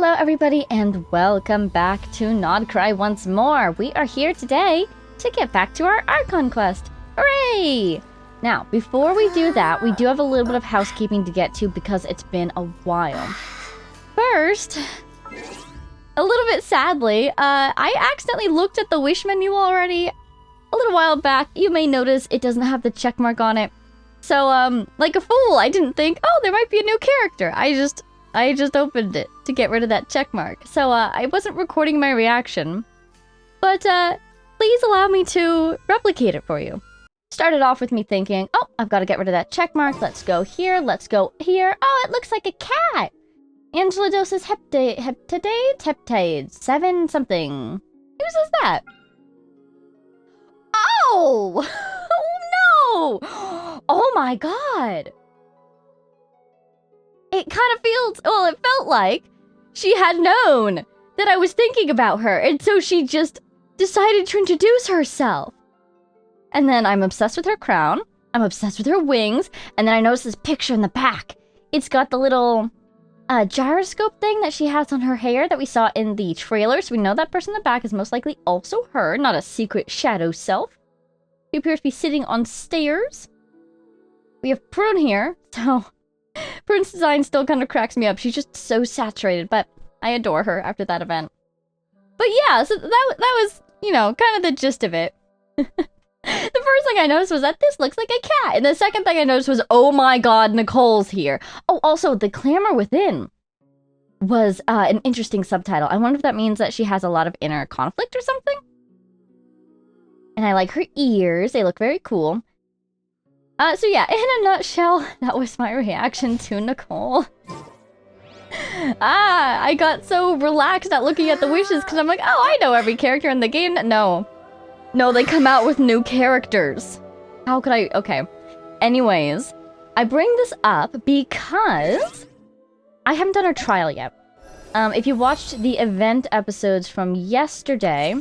Hello everybody and welcome back to Nod Cry once more. We are here today to get back to our Archon quest. Hooray! Now, before we do that, we do have a little bit of housekeeping to get to because it's been a while. First, a little bit sadly, I accidentally looked at the wish menu already a little while back. You may notice it doesn't have the check mark on it. So, like a fool, I didn't think, oh, there might be a new character. I just opened it to get rid of that check mark. So, I wasn't recording my reaction. But, please allow me to replicate it for you. Started off with me thinking, oh, I've got to get rid of that check mark. Let's go here, let's go here. Oh, it looks like a cat. Angela doses heptade 7 something. Whose is that? Oh! Oh no! Oh my god! It kind of feels, well, it felt like she had known that I was thinking about her, and so she just decided to introduce herself. And then I'm obsessed with her crown, I'm obsessed with her wings, and then I noticed this picture in the back. It's got the little gyroscope thing that she has on her hair that we saw in the trailer, so we know that person in the back is most likely also her, not a secret shadow self. She appears to be sitting on stairs. We have Prune here, so Prune's design still kind of cracks me up. She's just so saturated, but I adore her after that event. But yeah, so that was, you know, kind of the gist of it. The first thing I noticed was that this looks like a cat, and the second thing I noticed was, oh my god, Nicole's here. Oh, also, the clamor within was an interesting subtitle. I wonder if that means that she has a lot of inner conflict or something? And I like her ears, they look very cool. So yeah, in a nutshell, that was my reaction to Nicole. I got so relaxed at looking at the wishes because I'm like, oh, I know every character in the game. No, they come out with new characters. How could I? Okay. Anyways, I bring this up because I haven't done her trial yet. If you watched the event episodes from yesterday,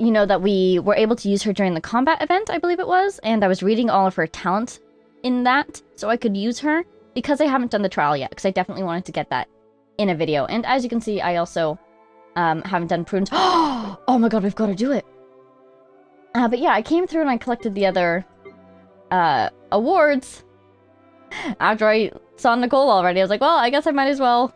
you know that we were able to use her during the combat event, I believe it was, and I was reading all of her talent in that, so I could use her, because I haven't done the trial yet, because I definitely wanted to get that in a video. And as you can see, I also haven't done Prune's. Oh my god, we've got to do it! But yeah, I came through and I collected the other awards after I saw Nicole already. I was like, well, I guess I might as well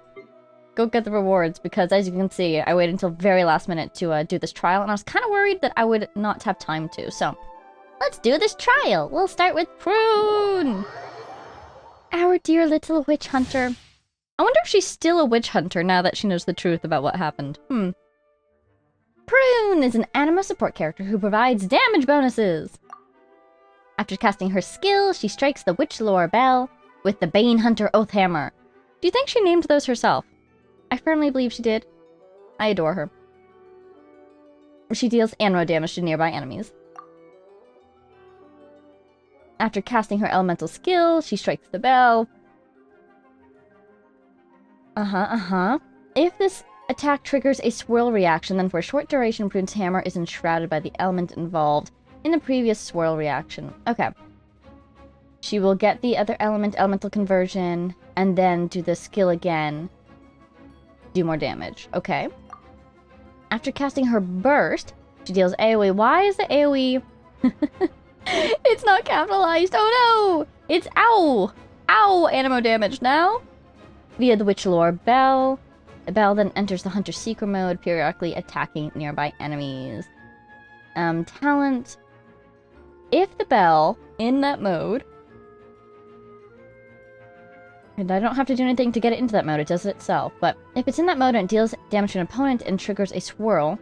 go get the rewards, because as you can see, I waited until very last minute to do this trial, and I was kind of worried that I would not have time to, so let's do this trial! We'll start with Prune! Our dear little witch hunter. I wonder if she's still a witch hunter now that she knows the truth about what happened. Prune is an anima support character who provides damage bonuses! After casting her skill, she strikes the witch lore bell with the Bane Hunter Oath Hammer. Do you think she named those herself? I firmly believe she did. I adore her. She deals anima damage to nearby enemies. After casting her elemental skill, she strikes the bell. If this attack triggers a swirl reaction, then for a short duration, Prune's hammer is enshrouded by the element involved in the previous swirl reaction. Okay. She will get the other element, elemental conversion, and then do the skill again. Do more damage. Okay. After casting her burst, she deals AoE. Why is the AoE... It's not capitalized. Oh no! It's ow! Ow! Animo damage now. Via the Witch Lore Bell. The bell then enters the Hunter Seeker mode, periodically attacking nearby enemies. Talent. If the bell, in that mode... And I don't have to do anything to get it into that mode, it does it itself. But if it's in that mode and it deals damage to an opponent and triggers a swirl,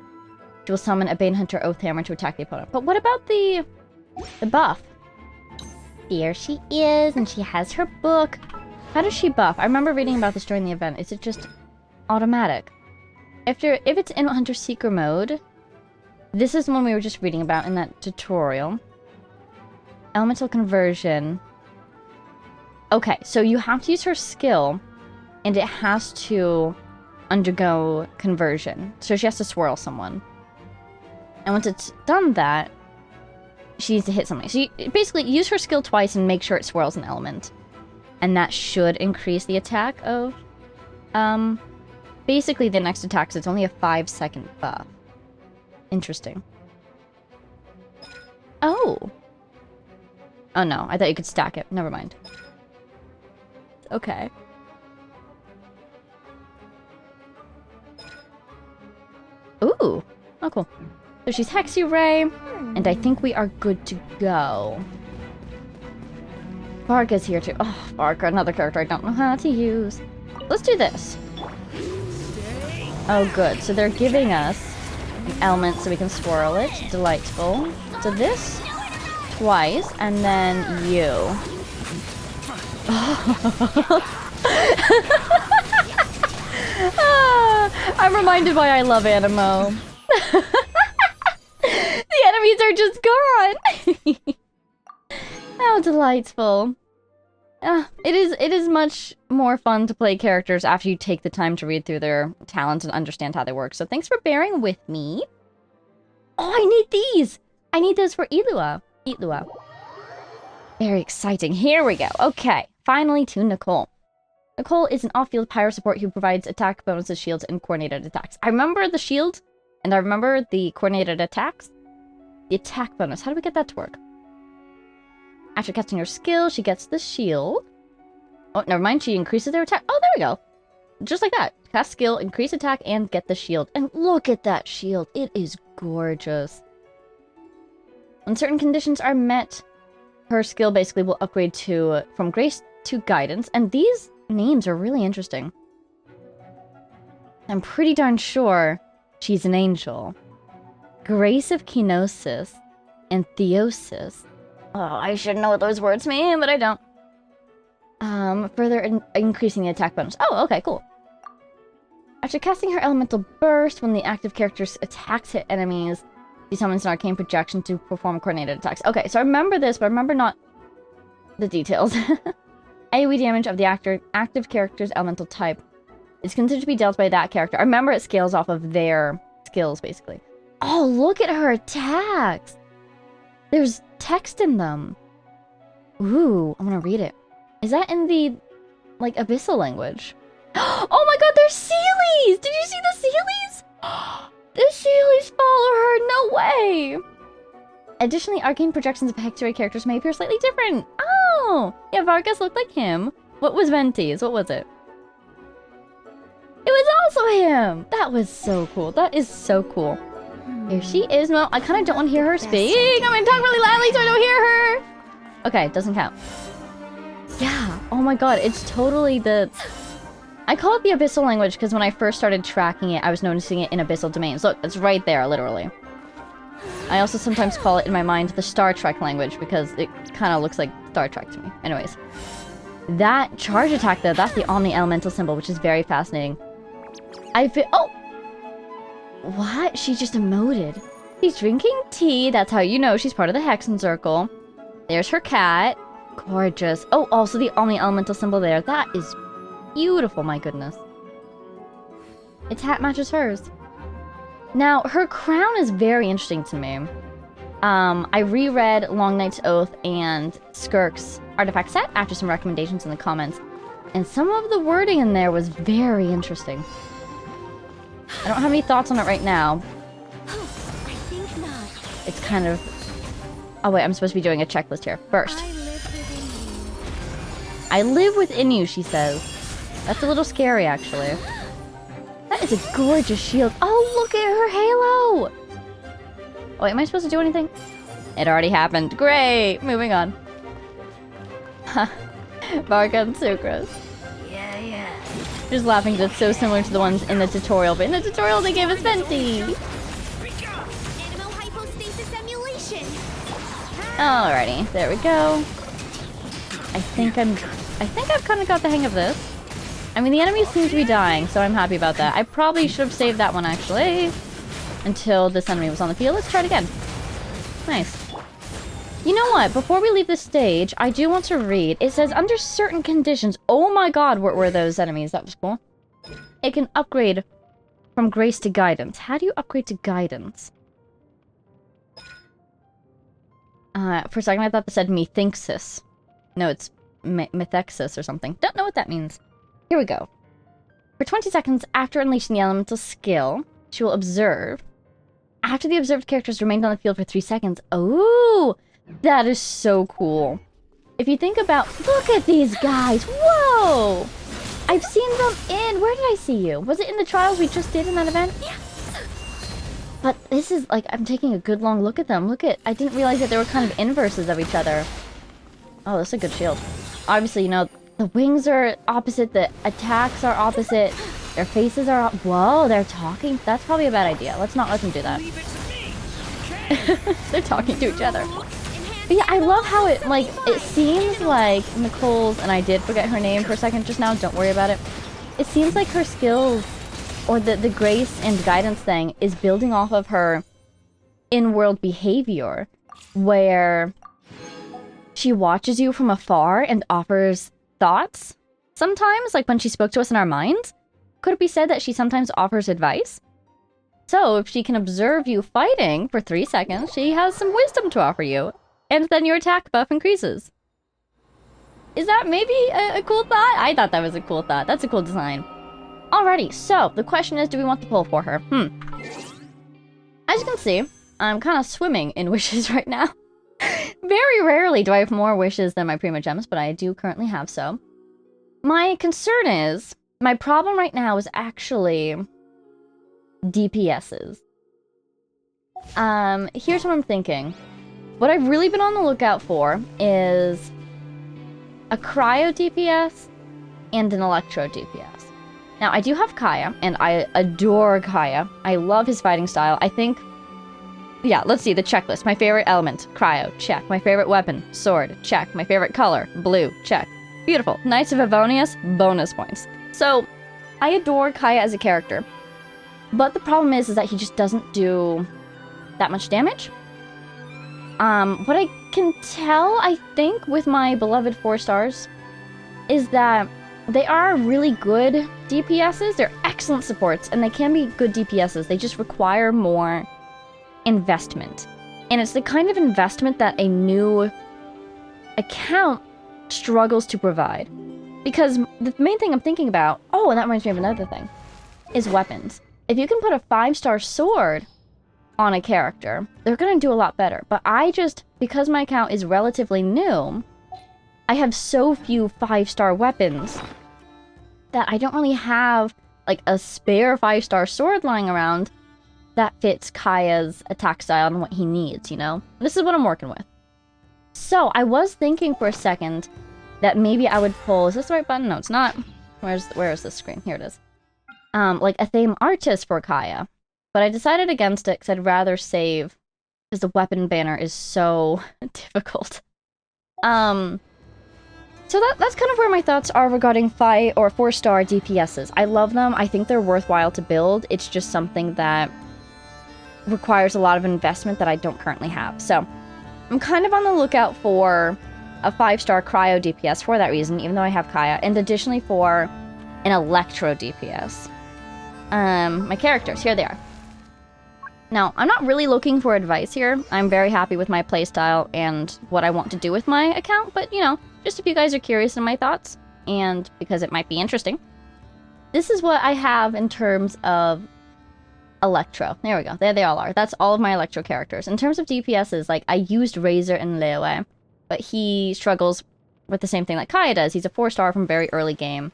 she will summon a Bane Hunter Oath Hammer to attack the opponent. But what about the buff? Here she is, and she has her book. How does she buff? I remember reading about this during the event. Is it just automatic? If it's in Hunter Seeker mode, this is the one we were just reading about in that tutorial. Elemental conversion. Okay, so you have to use her skill, and it has to undergo conversion. So she has to swirl someone. And once it's done that, she needs to hit something. So you basically use her skill twice and make sure it swirls an element. And that should increase the attack of basically the next attack, so it's only a 5-second buff. Interesting. Oh. Oh no, I thought you could stack it. Never mind. Okay. Ooh. Oh, cool. So she's Hexy Ray, and I think we are good to go. Varga's here too. Oh, Varga, another character I don't know how to use. Let's do this. Oh, good. So they're giving us an element so we can swirl it. Delightful. So this twice, and then you. I'm reminded why I love Animo. The enemies are just gone. How delightful. It is much more fun to play characters after you take the time to read through their talents and understand how they work. So thanks for bearing with me. Oh, I need these. I need those for Elua. Elua. Very exciting. Here we go. Okay. Finally to Nicole. Nicole is an off-field pyro support who provides attack bonuses, shields, and coordinated attacks. I remember the shield, and I remember the coordinated attacks. The attack bonus. How do we get that to work? After casting her skill, she gets the shield. Oh, never mind. She increases their attack. Oh, there we go. Just like that. Cast skill, increase attack, and get the shield. And look at that shield. It is gorgeous. When certain conditions are met, her skill basically will upgrade from grace to guidance. And these names are really interesting. I'm pretty darn sure she's an angel. Grace of Kenosis and Theosis. Oh, I should know what those words mean, but I don't. Further increasing the attack bonus. Oh, okay, cool. After casting her elemental burst, when the active character attacks hit enemies, she summons an arcane projection to perform coordinated attacks. Okay, so I remember this, but I remember not the details. AoE damage of the active character's elemental type is considered to be dealt by that character. I remember it scales off of their skills, basically. Oh, look at her attacks! There's text in them. Ooh, I'm gonna read it. Is that in the, like, Abyssal language? Oh my god, there's Sealies! Did you see the Sealies? The Sealies follow her, no way! Additionally, arcane projections of Hexuary characters may appear slightly different. Oh! Yeah, Vargas looked like him. What was Venti's? What was it? It was also him! That was so cool. That is so cool. Here she is. Well, I kind of don't want to hear her speak. I'm gonna talk really loudly so I don't hear her. Okay, doesn't count. Yeah. Oh my god, it's totally the... I call it the Abyssal language because when I first started tracking it, I was noticing it in Abyssal domains. Look, it's right there, literally. I also sometimes call it in my mind the Star Trek language because it kind of looks like Star Trek to me. Anyways. That charge attack, though, that's the Omni Elemental symbol, which is very fascinating. Oh! What? She just emoted. She's drinking tea. That's how you know she's part of the Hexen Circle. There's her cat. Gorgeous. Oh, also the Omni Elemental symbol there. That is beautiful, my goodness. Its hat matches hers. Now, her crown is very interesting to me. I reread Long Night's Oath and Skirk's artifact set after some recommendations in the comments. And some of the wording in there was very interesting. I don't have any thoughts on it right now. Oh, I think not. It's kind of... Oh wait, I'm supposed to be doing a checklist here. First. I live within you, she says. That's a little scary, actually. That is a gorgeous shield. Oh, look at her halo! Oh, wait, am I supposed to do anything? It already happened. Great! Moving on. Varga and Sucrose. Yeah. Just laughing because it's so similar to the ones in the tutorial, but in the tutorial they gave us Venti! Animal hypostasis emulation. Alrighty, there we go. I think I've kind of got the hang of this. I mean, the enemies seem to be dying, so I'm happy about that. I probably should have saved that one, actually. Until this enemy was on the field. Let's try it again. Nice. You know what? Before we leave this stage, I do want to read. It says, under certain conditions... Oh my god, what were those enemies? That was cool. It can upgrade from grace to guidance. How do you upgrade to guidance? For a second, I thought that said methinxis. No, it's mythexis or something. Don't know what that means. Here we go. For 20 seconds after unleashing the elemental skill, she will observe. After the observed characters remained on the field for 3 seconds. Oh, that is so cool. If you think about, look at these guys. Whoa! I've seen them in, where did I see you? Was it in the trials we just did in that event? Yeah. But this is like, I'm taking a good long look at them. Look at, I didn't realize that they were kind of inverses of each other. Oh, that's a good shield. Obviously, you know, the wings are opposite, the attacks are opposite, their faces are whoa, they're talking? That's probably a bad idea. Let's not let them do that. They're talking to each other. But yeah, I love how it, like, it seems like Nicole's, and I did forget her name for a second just now, don't worry about it. It seems like her skills, or the grace and guidance thing, is building off of her in-world behavior, where she watches you from afar and offers thoughts. Sometimes, like when she spoke to us in our minds, could it be said that she sometimes offers advice? So, if she can observe you fighting for 3 seconds, she has some wisdom to offer you. And then your attack buff increases. Is that maybe a cool thought? I thought that was a cool thought. That's a cool design. Alrighty, so the question is, do we want the pull for her? As you can see, I'm kind of swimming in wishes right now. Very rarely do I have more wishes than my Prima Gems, but I do currently have so. My concern is, my problem right now is actually DPSs. Here's what I'm thinking. What I've really been on the lookout for is a cryo DPS and an electro DPS. Now, I do have Kaya, and I adore Kaya. I love his fighting style. I think... Yeah, let's see the checklist. My favorite element, cryo, check. My favorite weapon, sword, check. My favorite color, blue, check. Beautiful. Knights of Avonius, bonus points. So, I adore Kaya as a character. But the problem is that he just doesn't do that much damage. What I can tell, I think, with my beloved 4 stars, is that they are really good DPSs. They're excellent supports, and they can be good DPSs. They just require more investment. And it's the kind of investment that a new account struggles to provide. Because the main thing I'm thinking about, oh, and that reminds me of another thing, is weapons. If you can put a 5-star sword on a character, they're gonna do a lot better. But I just, because my account is relatively new, I have so few 5-star weapons that I don't really have like a spare 5-star sword lying around that fits Kaya's attack style and what he needs, you know? This is what I'm working with. So I was thinking for a second that maybe I would pull, is this the right button? No, it's not. Where is this screen? Here it is. Like a theme artist for Kaya. But I decided against it because I'd rather save, because the weapon banner is so difficult. So that's kind of where my thoughts are regarding 5 or 4-star DPSs. I love them. I think they're worthwhile to build. It's just something that requires a lot of investment that I don't currently have. So I'm kind of on the lookout for a 5-star cryo DPS for that reason, even though I have Kaya, and additionally for an electro DPS. My characters, here they are. Now, I'm not really looking for advice here. I'm very happy with my playstyle and what I want to do with my account, but, you know, just if you guys are curious in my thoughts, and because it might be interesting, this is what I have in terms of Electro. There we go. There they all are. That's all of my Electro characters. In terms of DPSs, like, I used Razor and Larua, but he struggles with the same thing that Kaya does. He's a 4-star from very early game.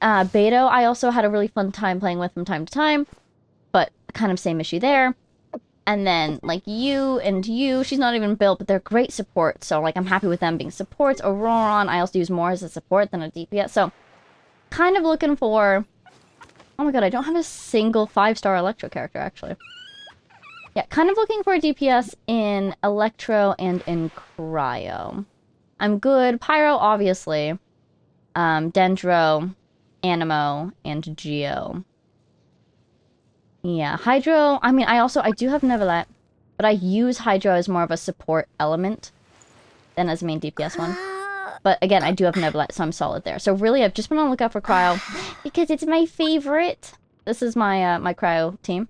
Beto, I also had a really fun time playing with from time to time, but kind of same issue there. And then, like, you and you, she's not even built, but they're great supports, so, like, I'm happy with them being supports. Auroron, I also use more as a support than a DPS, so kind of looking for... Oh my god, I don't have a single 5-star Electro character, actually. Yeah, kind of looking for a DPS in Electro and in Cryo. I'm good. Pyro, obviously. Dendro, Animo, and Geo. Yeah, Hydro, I mean, I do have Neverlet, but I use Hydro as more of a support element than as a main DPS one. But again, I do have Neverlet, so I'm solid there. So really, I've just been on the lookout for Cryo, because it's my favorite. This is my my Cryo team.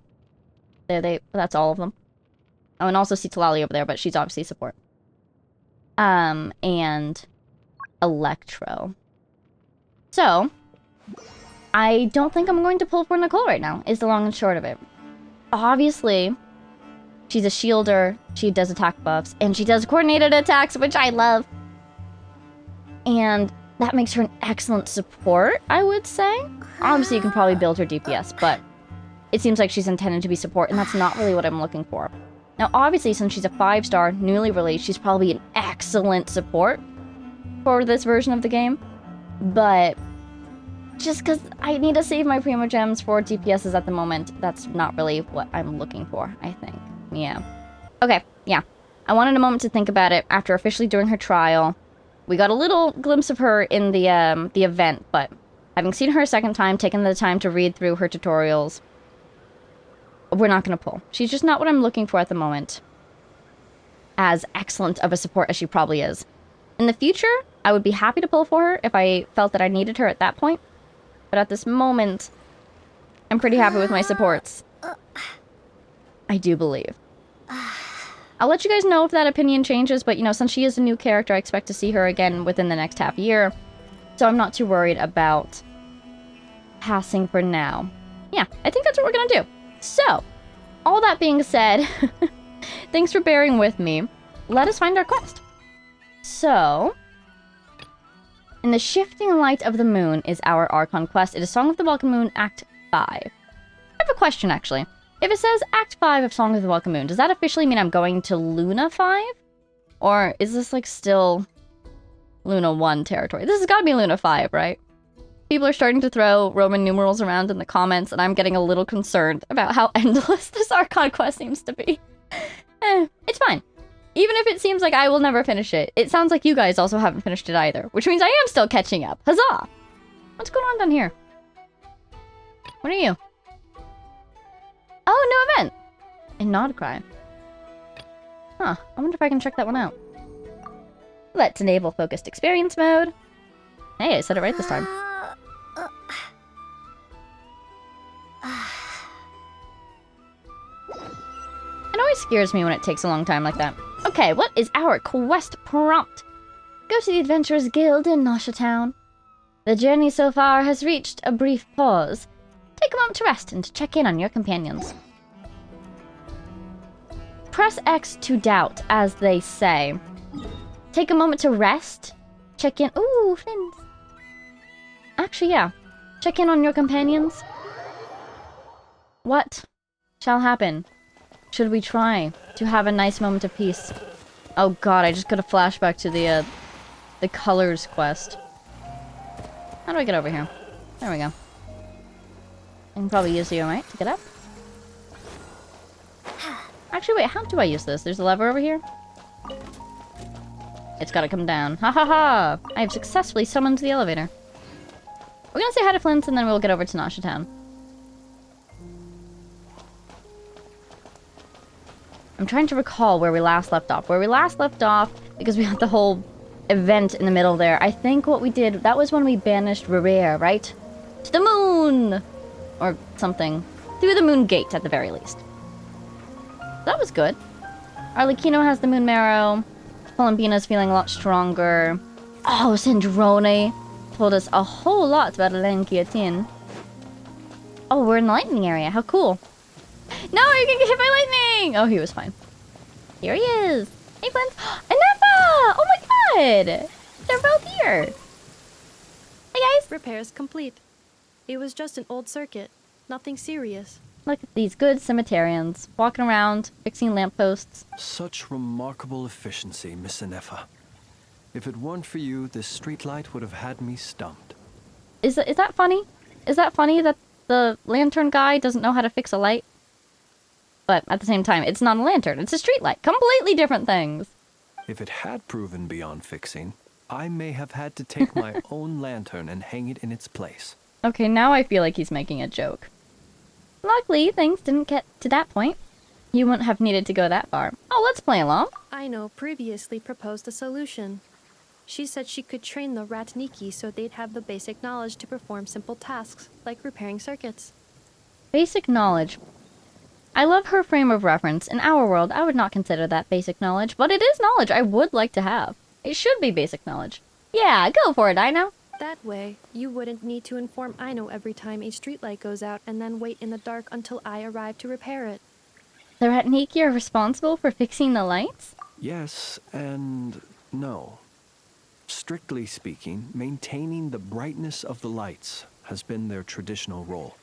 That's all of them. Oh, and also Citlali over there, but she's obviously support. And Electro. So, I don't think I'm going to pull for Nicole right now, is the long and short of it. Obviously, she's a shielder, she does attack buffs, and she does coordinated attacks, which I love. And that makes her an excellent support, I would say. Obviously, you can probably build her DPS, but it seems like she's intended to be support, and that's not really what I'm looking for. Now, obviously, since she's a 5-star, newly released, she's probably an excellent support for this version of the game. But just because I need to save my Primo Gems for DPSs at the moment, that's not really what I'm looking for, I think. Yeah. Okay, yeah. I wanted a moment to think about it after officially doing her trial. We got a little glimpse of her in the event, but having seen her a second time, taken the time to read through her tutorials, we're not going to pull. She's just not what I'm looking for at the moment. As excellent of a support as she probably is. In the future, I would be happy to pull for her if I felt that I needed her at that point. But at this moment, I'm pretty happy with my supports. I do believe. I'll let you guys know if that opinion changes, but, you know, since she is a new character, I expect to see her again within the next half year. So I'm not too worried about passing for now. Yeah, I think that's what we're going to do. So, all that being said, thanks for bearing with me. Let us find our quest. So, in the shifting light of the moon is our Archon quest. It is Song of the Welcome Moon, Act 5. I have a question, actually. If it says Act 5 of Song of the Welcome Moon, does that officially mean I'm going to Luna 5? Or is this, like, still Luna 1 territory? This has got to be Luna 5, right? People are starting to throw Roman numerals around in the comments, and I'm getting a little concerned about how endless this Archon quest seems to be. It's fine. Even if it seems like I will never finish it, it sounds like you guys also haven't finished it either, which means I am still catching up. Huzzah! What's going on down here? What are you? Oh, new event! A nod cry. Huh, I wonder if I can check that one out. Let's enable focused experience mode. Hey, I said it right this time. It always scares me when it takes a long time like that. Okay, what is our quest prompt? Go to the Adventurers Guild in Nasha Town. The journey so far has reached a brief pause. Take a moment to rest and to check in on your companions. Press X to doubt, as they say. Take a moment to rest. Check in. Ooh, Flint. Actually, yeah. Check in on your companions. What shall happen? Should we try to have a nice moment of peace? Oh god, I just got a flashback to the colors quest. How do I get over here? There we go. I can probably use you, right, to get up? Actually, wait, how do I use this? There's a lever over here? It's gotta come down. Ha ha ha! I have successfully summoned the elevator. We're gonna say hi to Flint, and then we'll get over to Nasha Town. I'm trying to recall where we last left off. Where we last left off, because we had the whole event in the middle there. I think what we did, that was when we banished Rere, right? To the moon! Or something. Through the moon gate, at the very least. That was good. Arlecchino has the moon marrow. Columbina's feeling a lot stronger. Oh, Sandrone told us a whole lot about Lenkiatin. Oh, we're in the lightning area. How cool. No, you're gonna get hit by lightning! Oh, he was fine. Here he is. Hey, Flint. And Neffa! Oh my god! They're both here. Hey, guys. Repairs complete. It was just an old circuit. Nothing serious. Look at these good cemeterians. Walking around, fixing lampposts. Such remarkable efficiency, Miss Neffa. If it weren't for you, this streetlight would have had me stumped. Is that funny? Is that funny that the lantern guy doesn't know how to fix a light? But at the same time, it's not a lantern, it's a streetlight. Completely different things. If it had proven beyond fixing, I may have had to take my own lantern and hang it in its place. Okay, now I feel like he's making a joke. Luckily, things didn't get to that point. You wouldn't have needed to go that far. Oh, let's play along. Aino previously proposed a solution. She said she could train the Ratniki so they'd have the basic knowledge to perform simple tasks, like repairing circuits. Basic knowledge. I love her frame of reference. In our world, I would not consider that basic knowledge, but it is knowledge I would like to have. It should be basic knowledge. Yeah, go for it, Aino. That way, you wouldn't need to inform Aino every time a streetlight goes out and then wait in the dark until I arrive to repair it. The Ratniki are responsible for fixing the lights? Yes and no. Strictly speaking, maintaining the brightness of the lights has been their traditional role.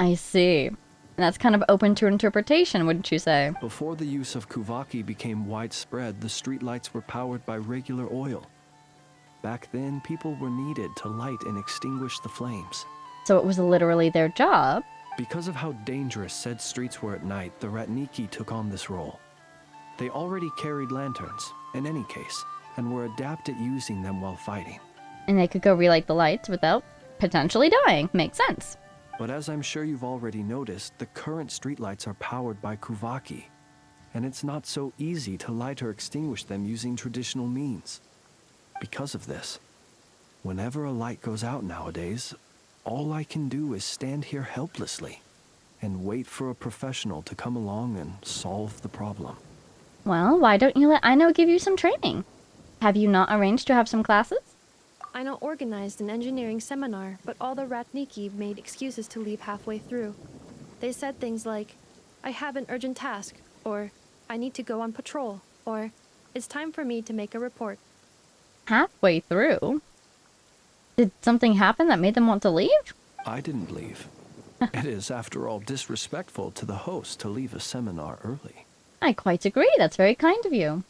I see. And that's kind of open to interpretation, wouldn't you say? Before the use of kuvaki became widespread, the streetlights were powered by regular oil. Back then, people were needed to light and extinguish the flames. So it was literally their job. Because of how dangerous said streets were at night, the Ratniki took on this role. They already carried lanterns, in any case, and were adept at using them while fighting. And they could go relight the lights without potentially dying. Makes sense. But as I'm sure you've already noticed, the current streetlights are powered by kuvaki, and it's not so easy to light or extinguish them using traditional means. Because of this, whenever a light goes out nowadays, all I can do is stand here helplessly and wait for a professional to come along and solve the problem. Well, why don't you let Aino give you some training? Have you not arranged to have some classes? Aino organized an engineering seminar, but all the Ratniki made excuses to leave halfway through. They said things like, I have an urgent task, or I need to go on patrol, or it's time for me to make a report. Halfway through? Did something happen that made them want to leave? I didn't leave. It is, after all, disrespectful to the host to leave a seminar early. I quite agree. That's very kind of you.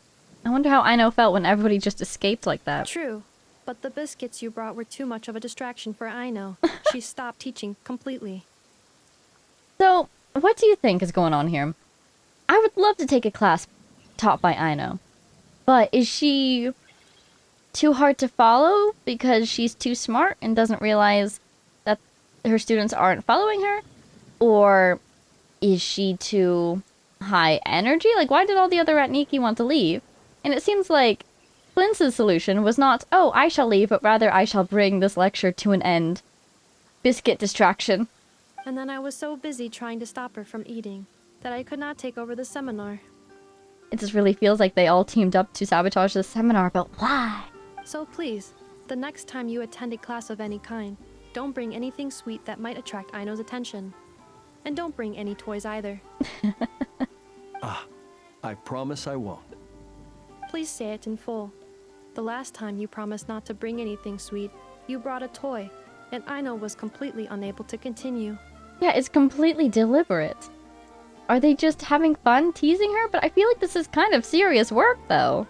I wonder how Aino felt when everybody just escaped like that. True, but the biscuits you brought were too much of a distraction for Aino. She stopped teaching completely. So, what do you think is going on here? I would love to take a class taught by Aino. But is she too hard to follow because she's too smart and doesn't realize that her students aren't following her? Or is she too high energy? Like, why did all the other Ratniki want to leave? And it seems like Flince's solution was not, oh, I shall leave, but rather I shall bring this lecture to an end. Biscuit distraction. And then I was so busy trying to stop her from eating that I could not take over the seminar. It just really feels like they all teamed up to sabotage the seminar, but why? So please, the next time you attend a class of any kind, don't bring anything sweet that might attract Aino's attention. And don't bring any toys either. I promise I won't. Please say it in full. The last time you promised not to bring anything sweet, you brought a toy, and Aino was completely unable to continue. Yeah, it's completely deliberate. Are they just having fun teasing her? But I feel like this is kind of serious work, though.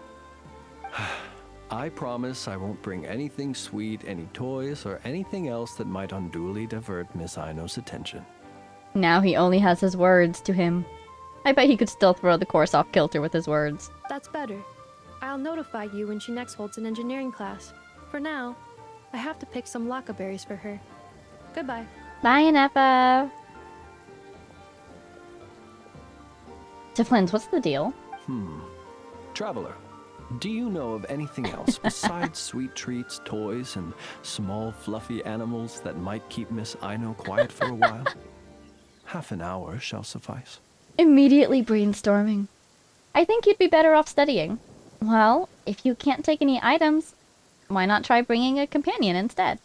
I promise I won't bring anything sweet, any toys, or anything else that might unduly divert Miss Aino's attention. Now he only has his words to him. I bet he could still throw the course off kilter with his words. That's better. I'll notify you when she next holds an engineering class. For now, I have to pick some laka berries for her. Goodbye. Bye, Nefa. So, Flint, what's the deal? Traveler, do you know of anything else besides sweet treats, toys, and small fluffy animals that might keep Miss Aino quiet for a while? Half an hour shall suffice. Immediately brainstorming. I think you'd be better off studying. Well, if you can't take any items, why not try bringing a companion instead?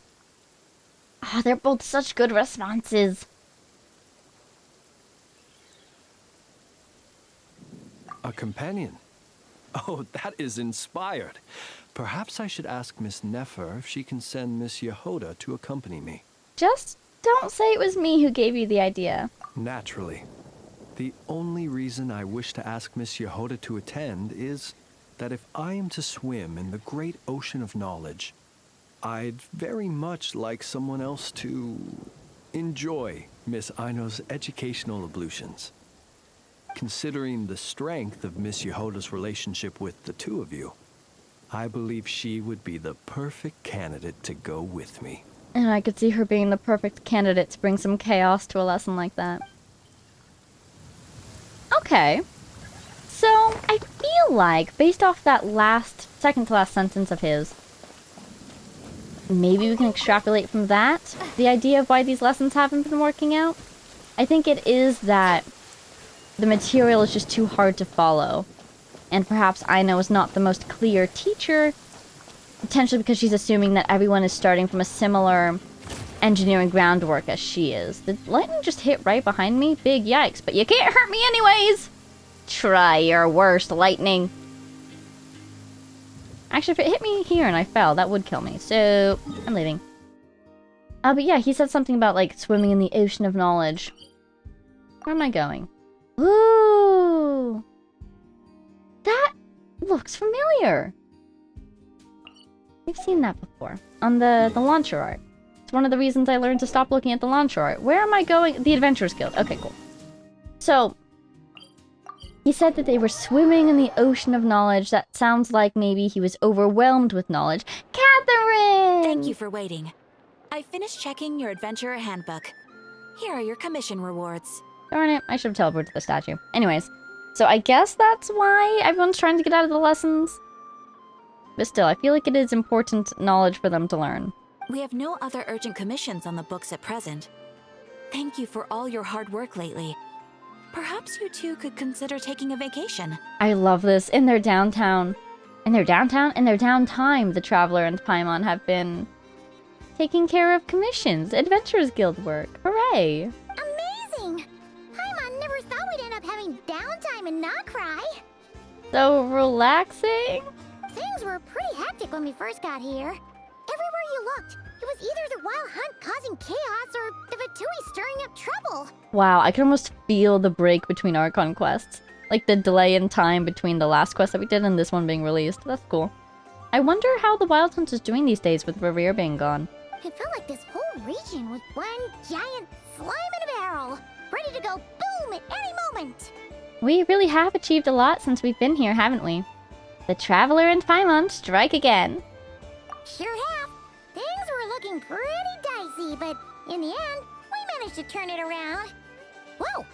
Ah, they're both such good responses. A companion? Oh, that is inspired. Perhaps I should ask Miss Nefer if she can send Miss Yehoda to accompany me. Just don't say it was me who gave you the idea. Naturally. The only reason I wish to ask Miss Yehoda to attend is that if I am to swim in the great ocean of knowledge, I'd very much like someone else to enjoy Miss Aino's educational ablutions. Considering the strength of Miss Yehoda's relationship with the two of you, I believe she would be the perfect candidate to go with me. And I could see her being the perfect candidate to bring some chaos to a lesson like that. Okay. So, I feel like, based off that second to last sentence of his, maybe we can extrapolate from that the idea of why these lessons haven't been working out. I think it is that the material is just too hard to follow. And perhaps Aino is not the most clear teacher, Potentially because she's assuming that everyone is starting from a similar engineering groundwork as she is. Did lightning just hit right behind me? Big yikes, but you can't hurt me anyways! Try your worst, lightning. Actually, if it hit me here and I fell, that would kill me, so I'm leaving. But yeah, he said something about, like, swimming in the ocean of knowledge. Where am I going? Ooh! That looks familiar. We've seen that before. On the launcher art. It's one of the reasons I learned to stop looking at the launcher art. Where am I going? The Adventurers Guild. Okay, cool. So, he said that they were swimming in the ocean of knowledge. That sounds like maybe he was overwhelmed with knowledge. Catherine! Thank you for waiting. I finished checking your adventurer handbook. Here are your commission rewards. Darn it, I should have teleported to the statue. Anyways, so I guess that's why everyone's trying to get out of the lessons. But still, I feel like it is important knowledge for them to learn. We have no other urgent commissions on the books at present. Thank you for all your hard work lately. Perhaps you two could consider taking a vacation. I love this. In their downtime, the Traveler and Paimon have been taking care of commissions, Adventurers Guild work. Hooray! Amazing! Paimon never thought we'd end up having downtime and not cry. So relaxing? Things were pretty hectic when we first got here. Everywhere you looked, it was either the Wild Hunt causing chaos or the Vatui stirring up trouble. Wow, I can almost feel the break between Archon quests. Like the delay in time between the last quest that we did and this one being released. That's cool. I wonder how the Wild Hunt is doing these days with Revere being gone. It felt like this whole region was one giant slime in a barrel, ready to go boom at any moment. We really have achieved a lot since we've been here, haven't we? The Traveler and Paimon strike again. Sure have. Things were looking pretty dicey, but in the end, we managed to turn it around. Whoa!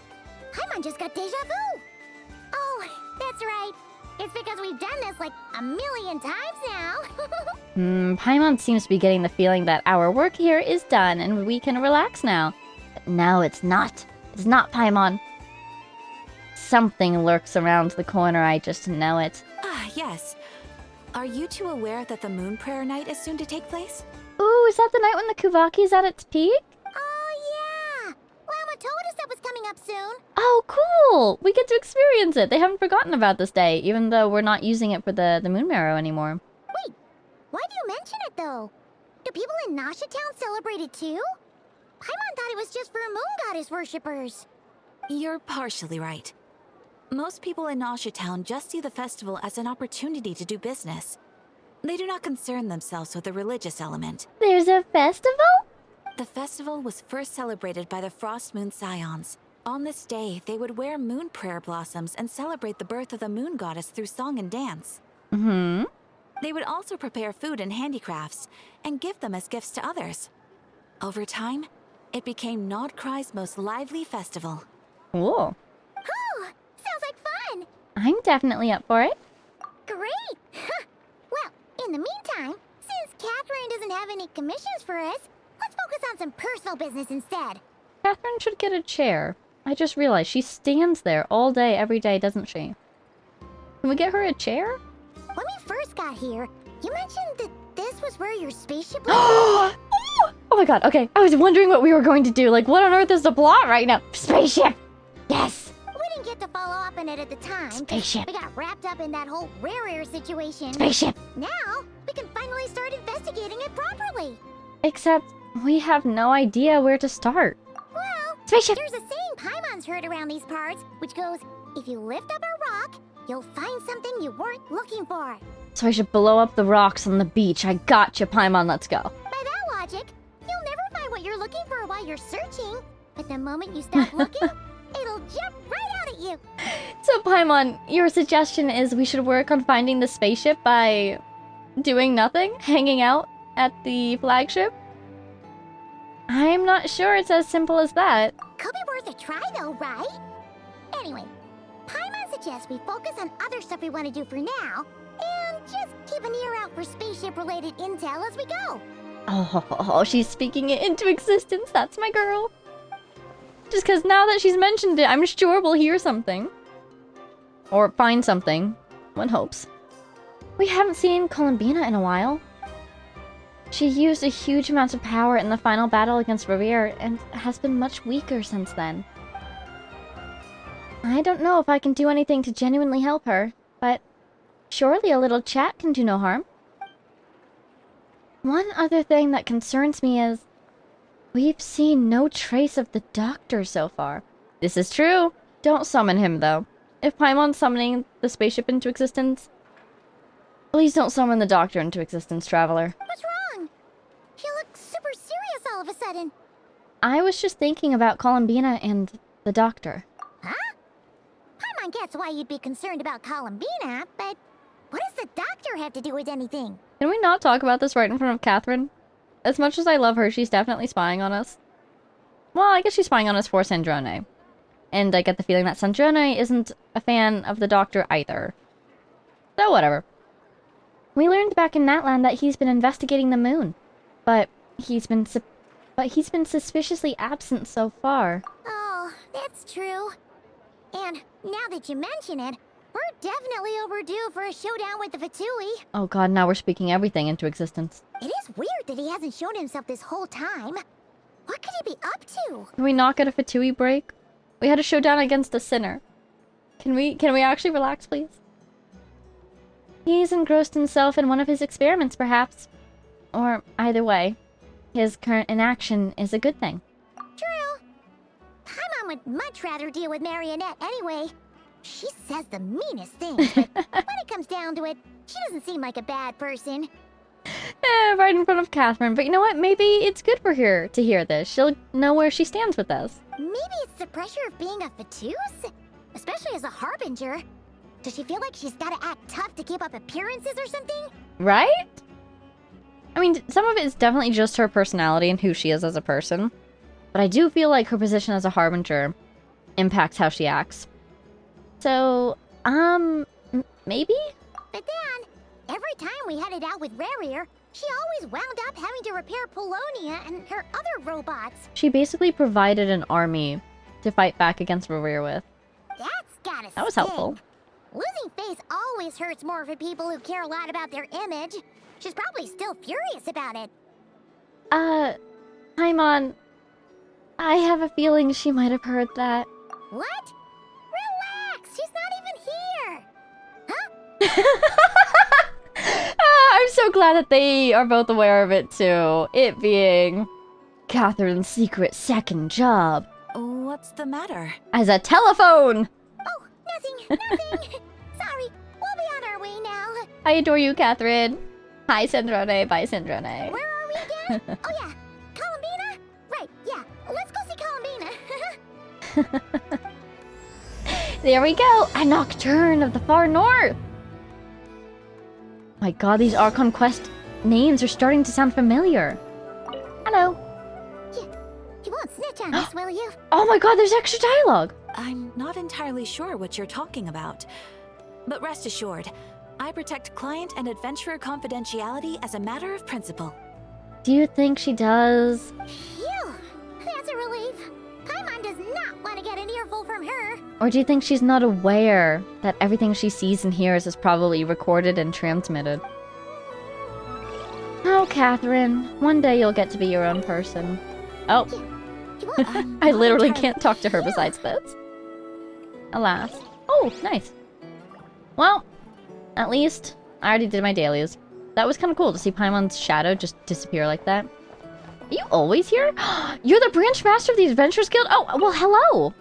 Paimon just got deja vu! Oh, that's right. It's because we've done this like a million times now. Paimon seems to be getting the feeling that our work here is done and we can relax now. But no, it's not. It's not Paimon. Something lurks around the corner, I just know it. Ah, yes. Are you two aware that the Moon Prayer Night is soon to take place? Ooh, is that the night when the Kuvaki's at its peak? Oh, yeah! Llama told us that was coming up soon. Oh, cool! We get to experience it. They haven't forgotten about this day, even though we're not using it for the Moon Marrow anymore. Wait, why do you mention it, though? Do people in Nasha Town celebrate it, too? Paimon thought it was just for Moon Goddess worshippers. You're partially right. Most people in Nasha Town just see the festival as an opportunity to do business. They do not concern themselves with the religious element. There's a festival? The festival was first celebrated by the Frost Moon Scions. On this day, they would wear moon prayer blossoms and celebrate the birth of the moon goddess through song and dance. Mm-hmm. They would also prepare food and handicrafts and give them as gifts to others. Over time, it became Nodcry's most lively festival. Cool. Whew! Sounds like fun! I'm definitely up for it. Great! Well, in the meantime, since Catherine doesn't have any commissions for us, let's focus on some personal business instead. Catherine should get a chair. I just realized she stands there all day, every day, doesn't she? Can we get her a chair? When we first got here, you mentioned that this was where your spaceship was. Oh my god, okay. I was wondering what we were going to do. Like, what on earth is the plot right now? Spaceship! Yes! We didn't get to follow up on it at the time. Spaceship. We got wrapped up in that whole rare air situation. Spaceship! Now, we can finally start investigating it properly. Except, we have no idea where to start. Well, Spaceship! there's a saying Paimon's heard around these parts, which goes, if you lift up a rock, you'll find something you weren't looking for. So I should blow up the rocks on the beach. I gotcha, Paimon, let's go. By that logic, you'll never find what you're looking for while you're searching. But the moment you stop looking, it'll jump right out at you. So Paimon, your suggestion is we should work on finding the spaceship by doing nothing? Hanging out at the flagship? I'm not sure it's as simple as that. Could be worth a try though, right? Anyway, Paimon suggests we focus on other stuff we want to do for now, and just keep an ear out for spaceship-related intel as we go. Oh, she's speaking it into existence. That's my girl. Just because now that she's mentioned it, I'm sure we'll hear something. Or find something. One hopes. We haven't seen Columbina in a while. She used a huge amount of power in the final battle against Revere and has been much weaker since then. I don't know if I can do anything to genuinely help her, but surely a little chat can do no harm. One other thing that concerns me is we've seen no trace of the doctor so far. This is true. Don't summon him, though. If Paimon's summoning the spaceship into existence, please don't summon the doctor into existence, Traveler. What's wrong? He looks super serious all of a sudden. I was just thinking about Columbina and the doctor. Huh? Paimon gets why you'd be concerned about Columbina, but what does the doctor have to do with anything? Can we not talk about this right in front of Catherine? As much as I love her, she's definitely spying on us. Well, I guess she's spying on us for Sandrone. And I get the feeling that Sandrone isn't a fan of the doctor either. So whatever. We learned back in Natland that he's been investigating the moon. But he's been suspiciously absent so far. Oh, that's true. And now that you mention it, we're definitely overdue for a showdown with the Fatui. Oh god, now we're speaking everything into existence. It is weird that he hasn't shown himself this whole time. What could he be up to? Can we not get a Fatui break? We had a showdown against a sinner. Can we actually relax, please? He's engrossed himself in one of his experiments, perhaps. Or either way, his current inaction is a good thing. True. Paimon would much rather deal with Marionette anyway. She says the meanest things, but when it comes down to it, she doesn't seem like a bad person. Right in front of Catherine. But you know what? Maybe it's good for her to hear this. She'll know where she stands with us. Maybe it's the pressure of being a Fatus? Especially as a Harbinger. Does she feel like she's gotta act tough to keep up appearances or something? Right? I mean, some of it is definitely just her personality and who she is as a person. But I do feel like her position as a Harbinger impacts how she acts. So, maybe? But then, every time we headed out with Rarier, she always wound up having to repair Polonia and her other robots. She basically provided an army to fight back against Revere with. That's gotta That was sting. helpful. Losing face always hurts more for people who care a lot about their image. She's probably still furious about it. Paimon, I have a feeling she might have heard that. What? Relax, she's not even here. Huh? I'm so glad that they are both aware of it too. It being Catherine's secret second job. What's the matter? As a telephone! Oh, nothing. Sorry, we'll be on our way now. I adore you, Catherine. Hi, Sandrone. Bye, Sandrone. Where are we again? Oh yeah, Columbina? Right, yeah. Let's go see Columbina. There we go. A nocturne of the far north. My god, these Archon Quest names are starting to sound familiar. Hello. You won't snitch on us, will you? Oh my god, there's extra dialogue. I'm not entirely sure what you're talking about. But rest assured, I protect client and adventurer confidentiality as a matter of principle. Do you think she does? Phew, that's a relief. Paimon does not want to get an earful from her. Or do you think she's not aware that everything she sees and hears is probably recorded and transmitted? Oh, Catherine, one day you'll get to be your own person. Oh, You won't. I literally can't talk to her besides this. Alas. Oh, nice. Well, at least I already did my dailies. That was kind of cool to see Paimon's shadow just disappear like that. Are you always here? You're the branch master of the Adventurers Guild? Oh, well, hello!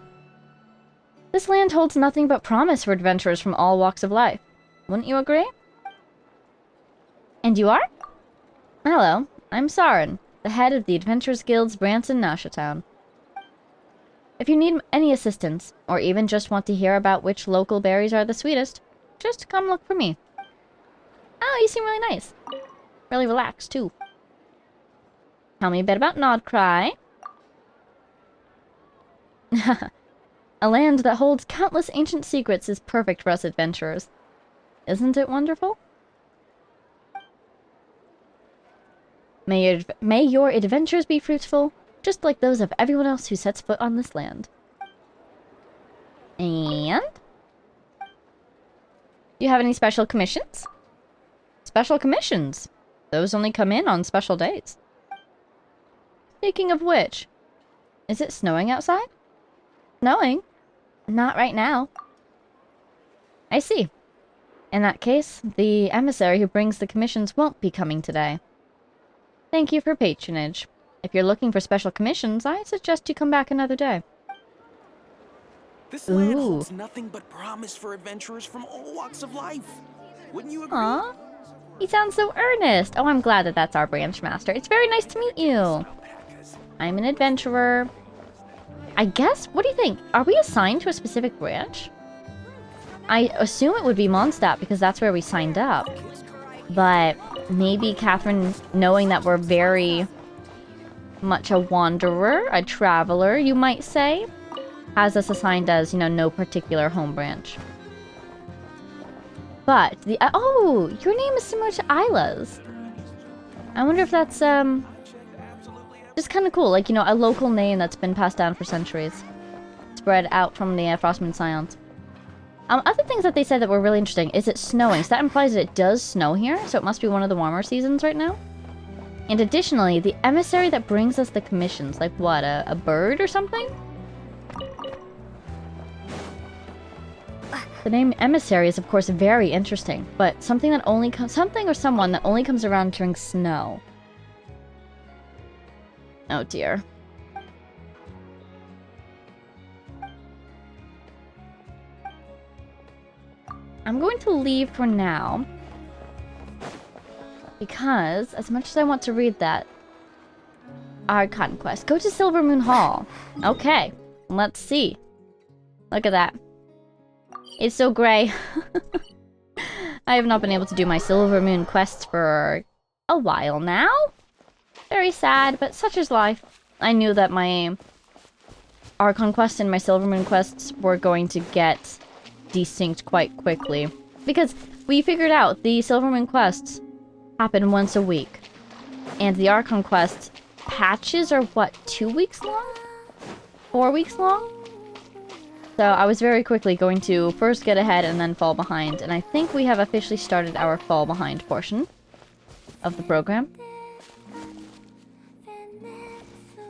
This land holds nothing but promise for adventurers from all walks of life. Wouldn't you agree? And you are? Hello, I'm Saren, the head of the Adventurers Guild's branch in Nasha Town. If you need any assistance, or even just want to hear about which local berries are the sweetest, just come look for me. Oh, you seem really nice. Really relaxed, too. Tell me a bit about Nodcry. A land that holds countless ancient secrets is perfect for us adventurers. Isn't it wonderful? May your adventures be fruitful, just like those of everyone else who sets foot on this land. And? Do you have any special commissions? Special commissions? Those only come in on special days. Speaking of which, is it snowing outside? Snowing? Not right now. I see. In that case, the emissary who brings the commissions won't be coming today. Thank you for patronage. If you're looking for special commissions, I suggest you come back another day. This land Ooh. holds nothing but promise for adventurers from all walks of life. Wouldn't you agree? Aw. He sounds so earnest. Oh, I'm glad that that's our branch master. It's very nice to meet you. I'm an adventurer. I guess, what do you think? Are we assigned to a specific branch? I assume it would be Mondstadt because that's where we signed up. But maybe Catherine, knowing that we're very much a wanderer, a traveler, you might say, has us assigned as, you know, no particular home branch. But the oh, your name is similar to Isla's. I wonder if that's just kind of cool, like, you know, a local name that's been passed down for centuries, spread out from the Frostmoon Scions. Other things that they said that were really interesting is it snowing, so that implies that it does snow here, so it must be one of the warmer seasons right now. And additionally, the emissary that brings us the commissions, like what, a bird or something? The name emissary is of course very interesting, but something that only comes, something or someone that only comes around during snow. Oh dear. I'm going to leave for now, because as much as I want to read that, our conquest. Go to Silvermoon Hall. Okay, let's see. Look at that. It's so gray. I have not been able to do my Silvermoon quests for a while now. Very sad, but such is life. I knew that my Archon quest and my Silvermoon quests were going to get desynced quite quickly. Because we figured out the Silvermoon quests happen once a week. And the Archon quest patches are what, 2 weeks long? 4 weeks long? So I was very quickly going to first get ahead and then fall behind. And I think we have officially started our fall behind portion of the program.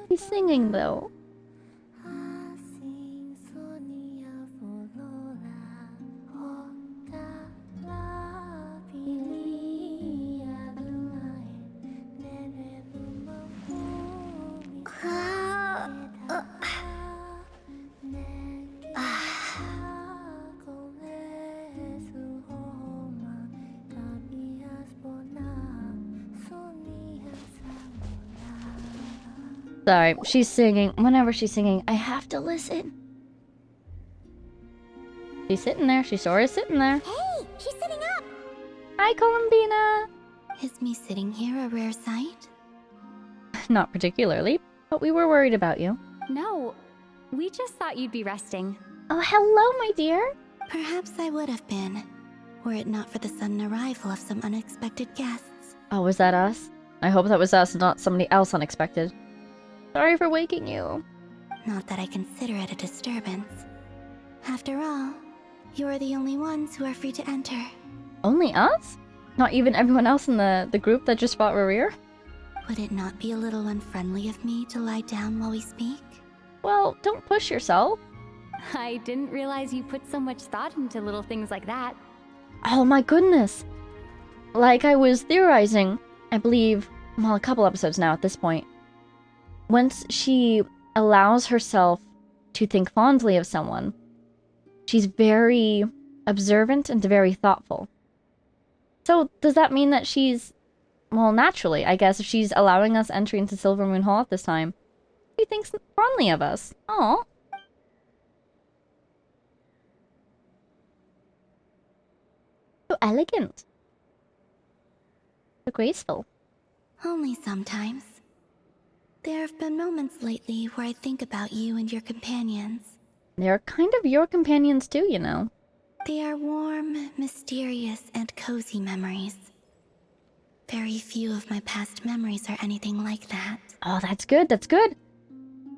He's singing though. Sorry, she's singing. Whenever she's singing, I have to listen. She's sitting there. She sure is sitting there. Hey, she's sitting up. Hi, Columbina. Is me sitting here a rare sight? Not particularly, but we were worried about you. No, we just thought you'd be resting. Oh, hello, my dear. Perhaps I would have been, were it not for the sudden arrival of some unexpected guests. Oh, was that us? I hope that was us, not somebody else unexpected. Sorry for waking you. Not that I consider it a disturbance. After all, you are the only ones who are free to enter. Only us? Not even everyone else in the group that just fought Rerir? Would it not be a little unfriendly of me to lie down while we speak? Well, don't push yourself. I didn't realize you put so much thought into little things like that. Oh my goodness. Like I was theorizing, I believe, well, a couple episodes now at this point. Once she allows herself to think fondly of someone, she's very observant and very thoughtful. So, does that mean that she's... Well, naturally, I guess, if she's allowing us entry into Silvermoon Hall at this time, she thinks fondly of us. Aw. So elegant. So graceful. Only sometimes. There have been moments lately where I think about you and your companions. They're kind of your companions too, you know. They are warm, mysterious, and cozy memories. Very few of my past memories are anything like that. Oh, that's good, that's good.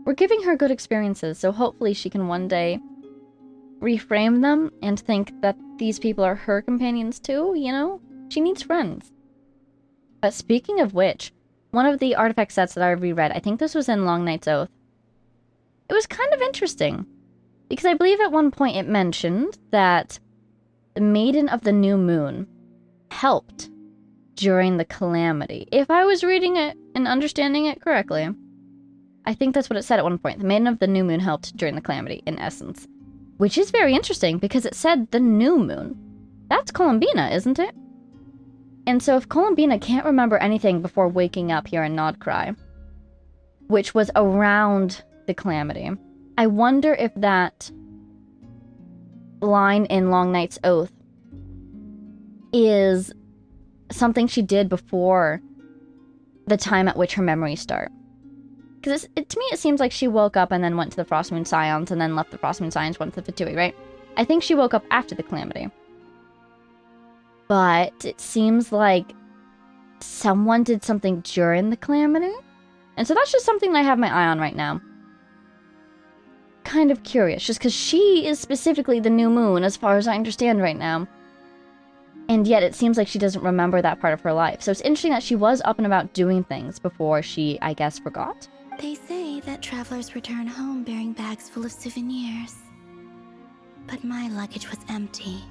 We're giving her good experiences, so hopefully she can one day reframe them and think that these people are her companions too, you know? She needs friends. But speaking of which, one of the artifact sets that I reread, I think this was in Long Night's Oath, it was kind of interesting. Because I believe at one point it mentioned that the Maiden of the New Moon helped during the calamity. If I was reading it and understanding it correctly, I think that's what it said at one point. The Maiden of the New Moon helped during the calamity, in essence. Which is very interesting, because it said the New Moon. That's Columbina, isn't it? And so if Columbina can't remember anything before waking up here in Nodcry, which was around the calamity, I wonder if that line in Long Night's Oath is something she did before the time at which her memories start. Because to me it seems like she woke up and then went to the Frost Moon Scions and then left the Frost Moon Scions, went to the Fatui, right? I think she woke up after the calamity. But it seems like someone did something during the calamity. And so that's just something that I have my eye on right now. Kind of curious, just because she is specifically the new moon as far as I understand right now. And yet it seems like she doesn't remember that part of her life. So it's interesting that she was up and about doing things before she, I guess, forgot. They say that travelers return home bearing bags full of souvenirs. But my luggage was empty,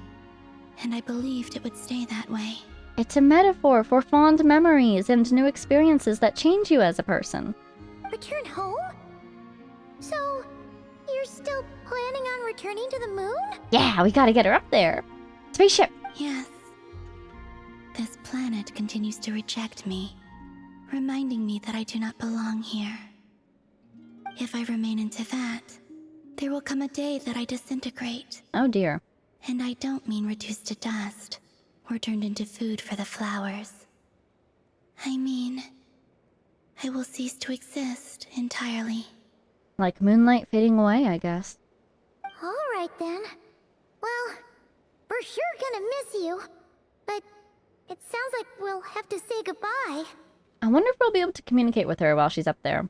and I believed it would stay that way. It's a metaphor for fond memories and new experiences that change you as a person. Return home? So, you're still planning on returning to the moon? Yeah, we gotta get her up there. Spaceship! Yes. This planet continues to reject me, reminding me that I do not belong here. If I remain in Tevat, there will come a day that I disintegrate. Oh dear. And I don't mean reduced to dust, or turned into food for the flowers. I mean, I will cease to exist entirely. Like moonlight fading away, I guess. Alright then. Well, we're sure gonna miss you. But it sounds like we'll have to say goodbye. I wonder if we'll be able to communicate with her while she's up there.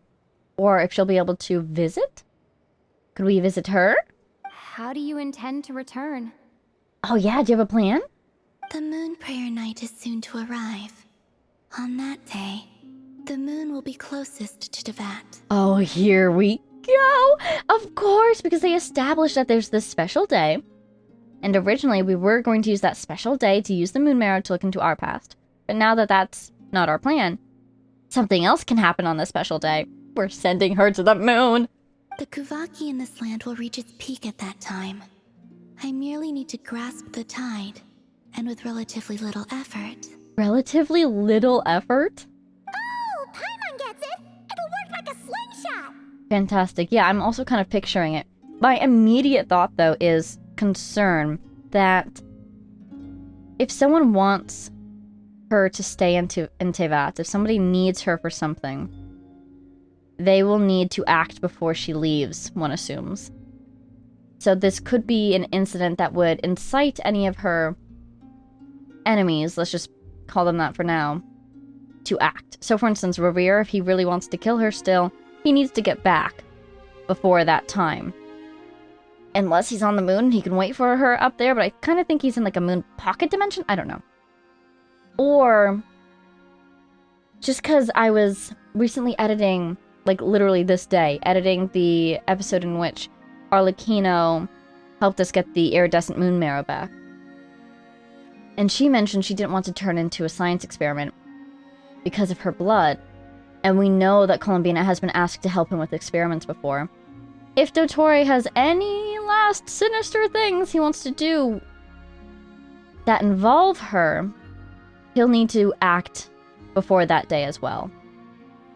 Or if she'll be able to visit? Could we visit her? How do you intend to return? Oh yeah, do you have a plan? The Moon Prayer Night is soon to arrive. On that day, the moon will be closest to Tevat. Oh, here we go! Of course, because they established that there's this special day. And originally, we were going to use that special day to use the moon marrow to look into our past. But now that that's not our plan, something else can happen on this special day. We're sending her to the moon! The Kuvaki in this land will reach its peak at that time. I merely need to grasp the tide, and with relatively little effort. Relatively little effort? Oh, Paimon gets it! It'll work like a slingshot! Fantastic. Yeah, I'm also kind of picturing it. My immediate thought, though, is concern that if someone wants her to stay in Tevat, if somebody needs her for something, they will need to act before she leaves, one assumes. So this could be an incident that would incite any of her enemies, let's just call them that for now, to act. So for instance, Revere, if he really wants to kill her still, he needs to get back before that time. Unless he's on the moon, he can wait for her up there, but I kind of think he's in like a moon pocket dimension? I don't know. Or, just because I was recently editing, like literally this day, editing the episode in which Arlecchino helped us get the iridescent moon marrow back. And she mentioned she didn't want to turn into a science experiment because of her blood. And we know that Columbina has been asked to help him with experiments before. If Dottore has any last sinister things he wants to do that involve her, he'll need to act before that day as well.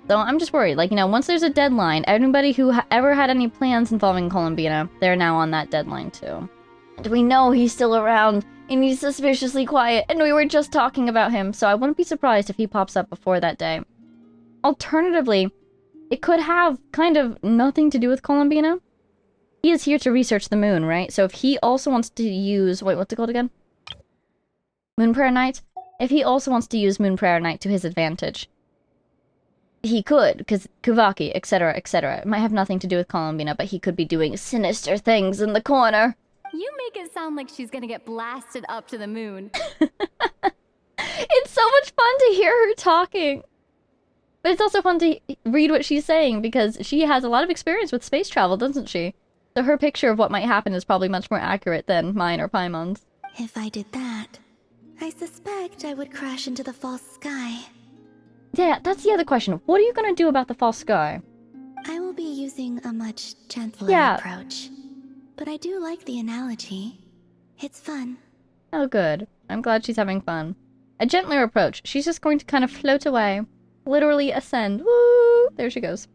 So I'm just worried, like, you know, once there's a deadline, anybody who ever had any plans involving Columbina, they're now on that deadline too. And we know he's still around, and he's suspiciously quiet, and we were just talking about him, so I wouldn't be surprised if he pops up before that day. Alternatively, it could have kind of nothing to do with Columbina. He is here to research the moon, right? So if he also wants to use... Wait, what's it called again? Moon Prayer Night? If he also wants to use Moon Prayer Night to his advantage, he could, because Kuvaki, etc., etc. It might have nothing to do with Columbina, but he could be doing sinister things in the corner. You make it sound like she's gonna get blasted up to the moon. It It's so much fun to hear her talking. But it's also fun to read what she's saying because she has a lot of experience with space travel, doesn't she? So her picture of what might happen is probably much more accurate than mine or Paimon's. If I did that, I suspect I would crash into the false sky. Yeah, that's the other question. What are you gonna do about the false sky? I will be using a much gentler approach. But I do like the analogy. It's fun. Oh, good. I'm glad she's having fun. A gentler approach. She's just going to kind of float away. Literally ascend. Woo! There she goes.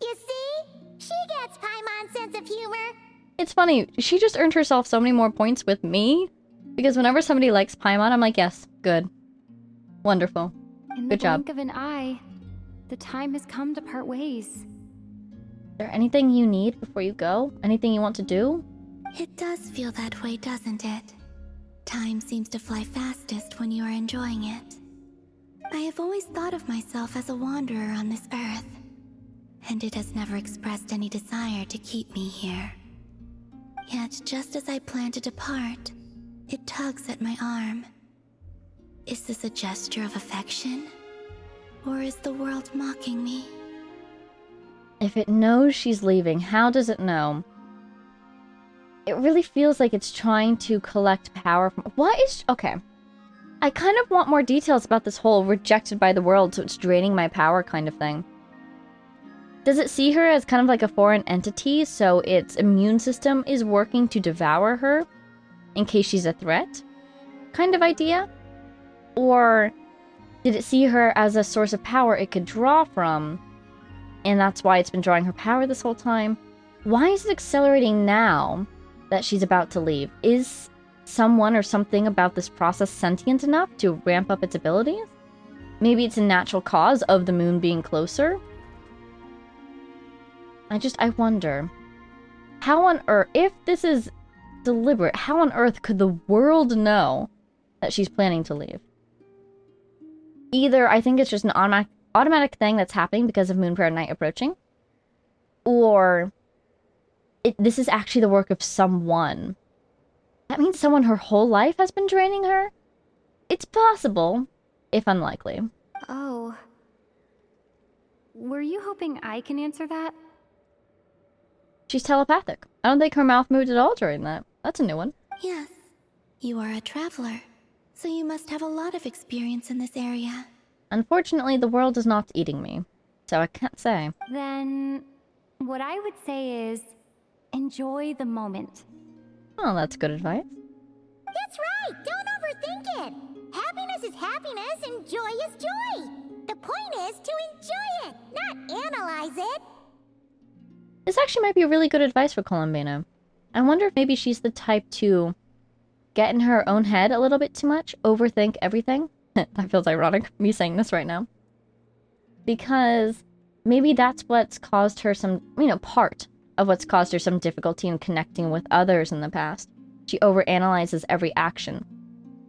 You see? She gets Paimon's sense of humor. It's funny. She just earned herself so many more points with me. Because whenever somebody likes Paimon, I'm like, yes, good. Wonderful. In the Good job. blink of an eye, the time has come to part ways. Is there anything you need before you go? Anything you want to do? It does feel that way, doesn't it? Time seems to fly fastest when you are enjoying it. I have always thought of myself as a wanderer on this earth, and it has never expressed any desire to keep me here. Yet, just as I plan to depart, it tugs at my arm. Is this a gesture of affection? Or is the world mocking me? If it knows she's leaving, how does it know? It really feels like it's trying to collect power from... What is... Okay. I kind of want more details about this whole rejected by the world, so it's draining my power kind of thing. Does it see her as kind of like a foreign entity, so its immune system is working to devour her in case she's a threat? Kind of idea? Or did it see her as a source of power it could draw from, and that's why it's been drawing her power this whole time? Why is it accelerating now that she's about to leave? Is someone or something about this process sentient enough to ramp up its abilities? Maybe it's a natural cause of the moon being closer? I wonder. How on earth, if this is deliberate, how on earth could the world know that she's planning to leave? Either I think it's just an automatic thing that's happening because of Moon Prayer Night approaching, or this is actually the work of someone. That means someone her whole life has been draining her? It's possible, if unlikely. Oh. Were you hoping I can answer that? She's telepathic. I don't think her mouth moved at all during that. That's a new one. Yes. You are a traveler, so you must have a lot of experience in this area. Unfortunately, the world is not eating me, so I can't say. Then, what I would say is, enjoy the moment. Oh, that's good advice. That's right! Don't overthink it! Happiness is happiness and joy is joy! The point is to enjoy it, not analyze it! This actually might be really good advice for Columbina. I wonder if maybe she's the type to get in her own head a little bit too much, overthink everything. That feels ironic, me saying this right now. Because maybe that's what's caused her some, part of what's caused her some difficulty in connecting with others in the past. She overanalyzes every action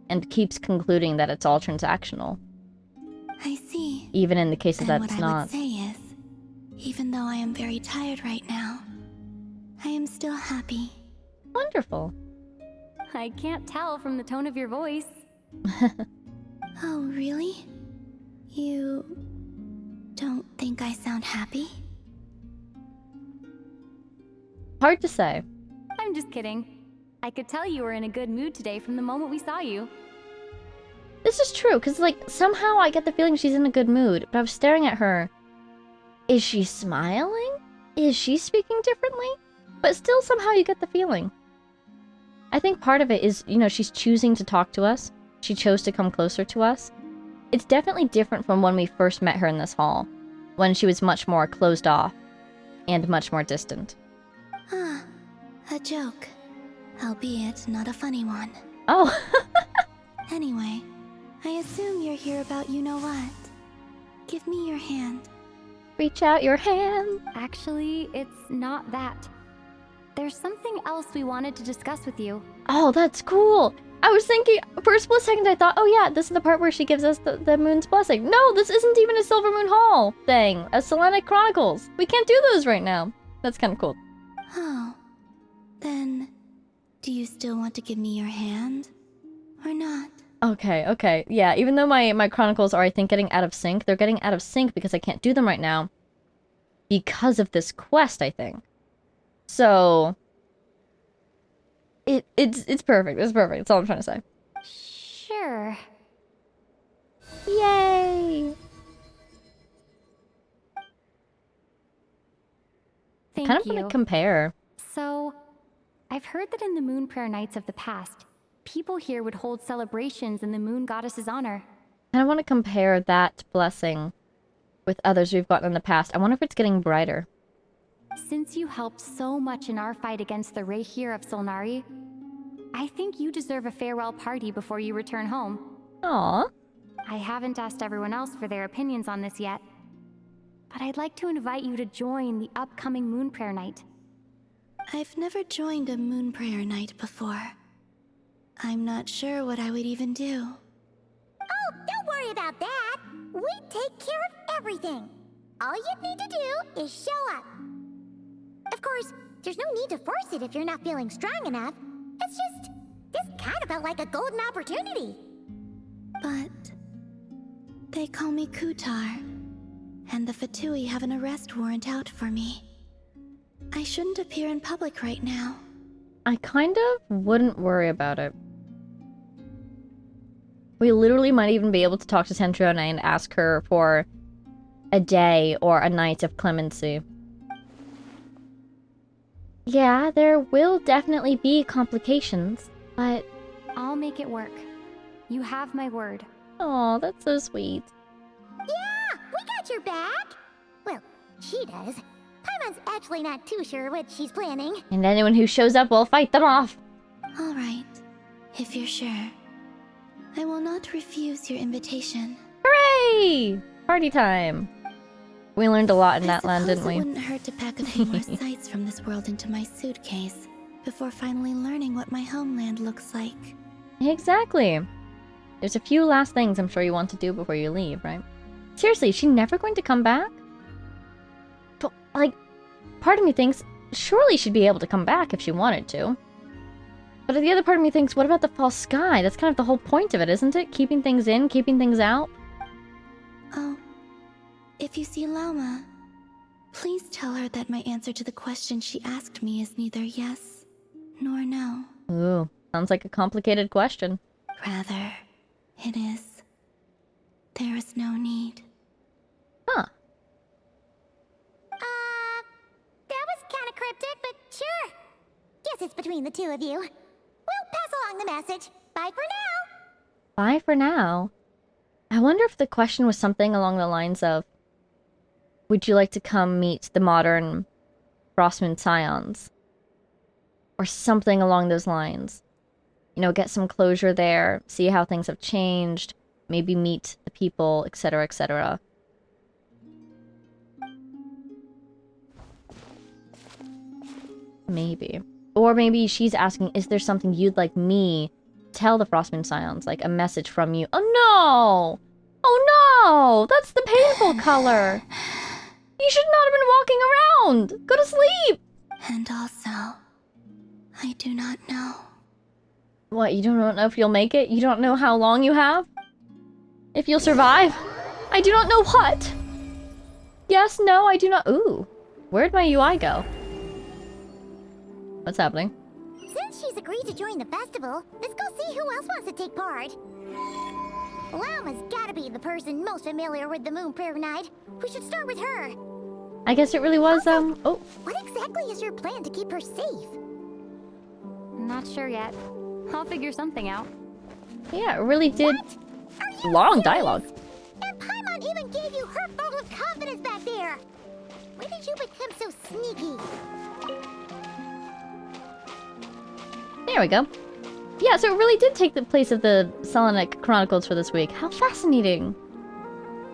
and keeps concluding that it's all transactional. I see. Even in the cases that What it's I not. would say is, even though I am very tired right now, I am still happy. Wonderful. I can't tell from the tone of your voice. Oh, really? You don't think I sound happy? Hard to say. I'm just kidding. I could tell you were in a good mood today from the moment we saw you. This is true, because, somehow I get the feeling she's in a good mood, but I was staring at her. Is she smiling? Is she speaking differently? But still, somehow you get the feeling. I think part of it is, she's choosing to talk to us. She chose to come closer to us. It's definitely different from when we first met her in this hall, when she was much more closed off and much more distant. Ah, a joke. Albeit not a funny one. Oh! Anyway, I assume you're here about you-know-what. Give me your hand. Reach out your hand. Actually, it's not that. There's something else we wanted to discuss with you. Oh, that's cool. I was thinking, for a split second, I thought, oh yeah, this is the part where she gives us the moon's blessing. No, this isn't even a Silver Moon Hall thing. A Selenic Chronicles. We can't do those right now. That's kind of cool. Oh. Then, do you still want to give me your hand? Or not? Okay, okay. Yeah, even though my chronicles are, I think, getting out of sync, they're getting out of sync because I can't do them right now. Because of this quest, I think. So... It's perfect. It's perfect. That's all I'm trying to say. Sure. Yay! Thank Kind of you. want to compare. So, I've heard that in the Moon Prayer Nights of the past, people here would hold celebrations in the Moon Goddess's honor. Kind of want to compare that blessing with others we've gotten in the past. I wonder if it's getting brighter. Since you helped so much in our fight against the Rayhir of Solnari, I think you deserve a farewell party before you return home. Aww. I haven't asked everyone else for their opinions on this yet, but I'd like to invite you to join the upcoming Moon Prayer Night. I've never joined a Moon Prayer Night before. I'm not sure what I would even do. Oh, don't worry about that. We take care of everything. All you need to do is show up. Of course, there's no need to force it if you're not feeling strong enough. It's just, this kind of felt like a golden opportunity. But they call me Kutar, and the Fatui have an arrest warrant out for me. I shouldn't appear in public right now. I kind of wouldn't worry about it. We literally might even be able to talk to Tentriona and ask her for a day or a night of clemency. Yeah, there will definitely be complications, but... I'll make it work. You have my word. Aw, that's so sweet. Yeah, we got your back. Well, she does. Paimon's actually not too sure what she's planning. And anyone who shows up will fight them off. All right, if you're sure. I will not refuse your invitation. Hooray! Party time. We learned a lot in that land, didn't It we? wouldn't hurt to pack a few more sights from this world into my suitcase before finally learning what my homeland looks like. Exactly. There's a few last things I'm sure you want to do before you leave, right? Seriously, is she never going to come back? But, like, part of me thinks surely she'd be able to come back if she wanted to. But the other part of me thinks, what about the false sky? That's kind of the whole point of it, isn't it? Keeping things in, keeping things out. Oh, if you see Lauma, please tell her that my answer to the question she asked me is neither yes nor no. Ooh, sounds like a complicated question. Rather, it is. There is no need. Huh. That was kind of cryptic, but sure. Guess it's between the two of you. We'll pass along the message. Bye for now. Bye for now. I wonder if the question was something along the lines of, would you like to come meet the modern Frostmoon Scions? Or something along those lines. You know, get some closure there, see how things have changed, maybe meet the people, etc., etc. Maybe. Or maybe she's asking, is there something you'd like me to tell the Frostmoon Scions? Like a message from you. Oh no! Oh no! That's the painful color! You should not have been walking around! Go to sleep! And also, I do not know. What, you don't know if you'll make it? You don't know how long you have? If you'll survive? I do not know what! Yes, no, I do not- ooh. Where'd my UI go? What's happening? Since she's agreed to join the festival, let's go see who else wants to take part. Lauma's gotta be the person most familiar with the Moon Prayer Night. We should start with her. I guess it really was, oh. What exactly is your plan to keep her safe? Not sure yet. I'll figure something out. Yeah, it really did. What? Are you Long serious? dialogue. And Paimon even gave you her vote of confidence back there. When did you become so sneaky? There we go. Yeah, so it really did take the place of the Selenic Chronicles for this week. How fascinating.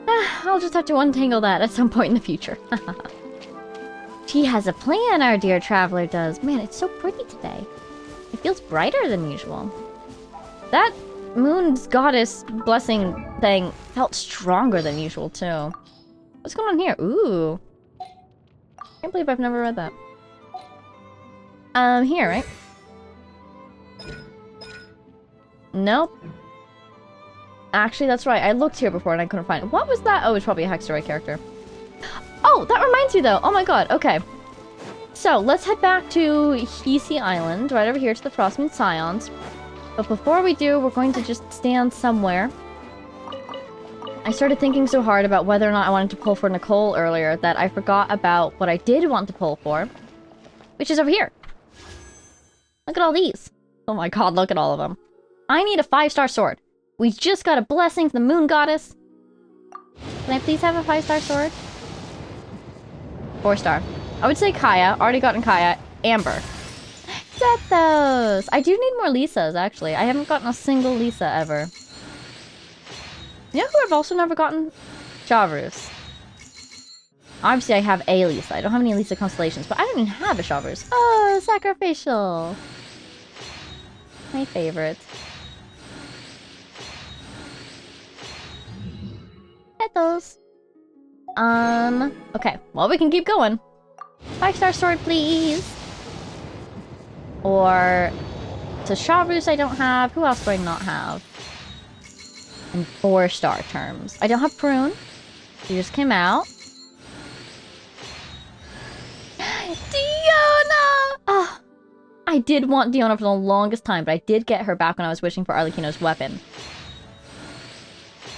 I'll just have to untangle that at some point in the future. She has a plan, our dear traveler does. Man, it's so pretty today. It feels brighter than usual. That Moon's Goddess blessing thing felt stronger than usual, too. What's going on here? Ooh. Can't believe I've never read that. Here, right? Nope. Actually, that's right. I looked here before and I couldn't find it. What was that? Oh, it's probably a Hexaray character. Oh, that reminds me though. Oh my god. Okay. So, let's head back to Hisi Island, right over here to the Frostmoon Scions. But before we do, we're going to just stand somewhere. I started thinking so hard about whether or not I wanted to pull for Nicole earlier that I forgot about what I did want to pull for, which is over here. Look at all these. Oh my god, look at all of them. I need a 5-star sword. We just got a blessing from the moon goddess. Can I please have a 5-star sword? 4-star. I would say Kaya. Already gotten Kaya. Amber. Set those. I do need more Lisas, actually. I haven't gotten a single Lisa ever. You know who I've also never gotten? Chavrus. Obviously, I have a Lisa. I don't have any Lisa constellations, but I don't even have a Chavrus. Oh, sacrificial. My favorite. Get those. Okay. Well, we can keep going. 5-star sword, please. Or... So, Chavrus I don't have. Who else do I not have? In 4-star terms. I don't have Prune. She just came out. Diona! Oh, I did want Diona for the longest time, but I did get her back when I was wishing for Arlecchino's weapon.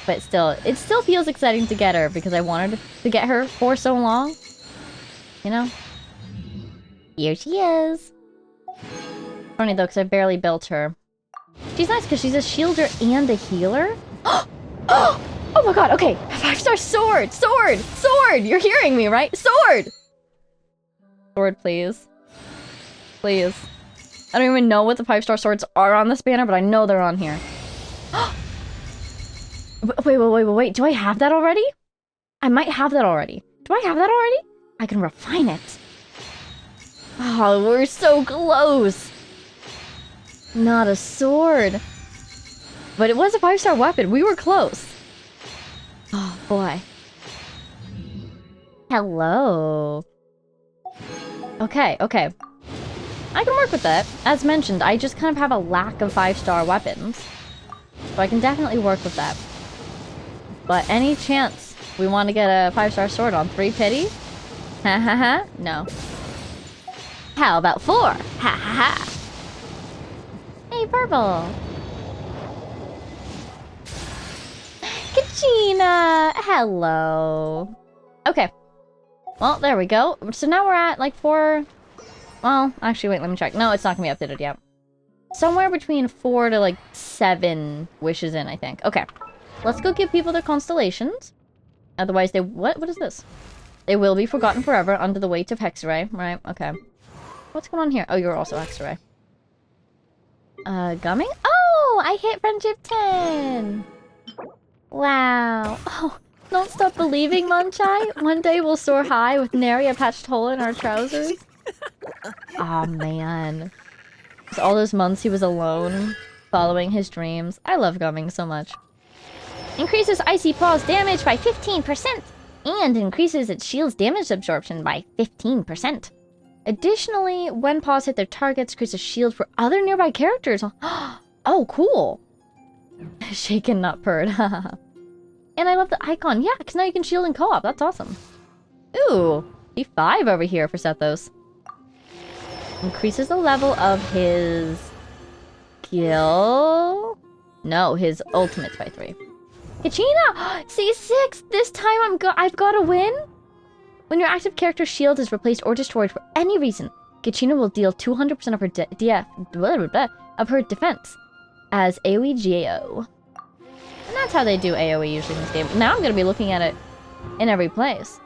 But still, it still feels exciting to get her because I wanted to get her for so long. You know? Here she is. Funny though, because I barely built her. She's nice because she's a shielder and a healer. Oh my god, okay. 5-star sword! Sword! Sword! You're hearing me, right? Sword! Sword, please. Please. I don't even know what the 5-star swords are on this banner, but I know they're on here. Wait. Do I have that already? I might have that already. Do I have that already? I can refine it. Oh, we're so close. Not a sword. But it was a 5-star weapon. We were close. Oh, boy. Hello. Okay. I can work with that. As mentioned, I just kind of have a lack of 5-star weapons. So I can definitely work with that. But any chance we want to get a 5-star sword on 3 pity? Ha ha ha. No. How about 4? Ha ha ha. Hey, purple. Kachina! Hello. Okay. Well, there we go. So now we're at like 4... Well, actually, wait, let me check. No, it's not gonna be updated yet. Somewhere between 4 to like 7 wishes in, I think. Okay. Let's go give people their constellations. Otherwise they... What is this? They will be forgotten forever under the weight of Hexaray. Right, okay. What's going on here? Oh, you're also Hexaray. Gumming? Oh, I hit friendship 10! Wow. Oh, don't stop believing, Munchai. One day we'll soar high with nary a patched hole in our trousers. Oh, man. It's all those months he was alone, following his dreams. I love Gumming so much. Increases Icy Paw's damage by 15%, and increases its shield's damage absorption by 15%. Additionally, when paws hit their targets, creates a shield for other nearby characters. Oh, cool. Shaken, not purred. And I love the icon. Yeah, because now you can shield in co-op. That's awesome. Ooh, D5 over here for Sethos. Increases the level of his skill. No, his ultimates by 3. Kachina! C6! This time I've got to win? When your active character's shield is replaced or destroyed for any reason, Kachina will deal 200% of her of her defense as AoE GAO. And that's how they do AoE usually in this game. Now I'm going to be looking at it in every place.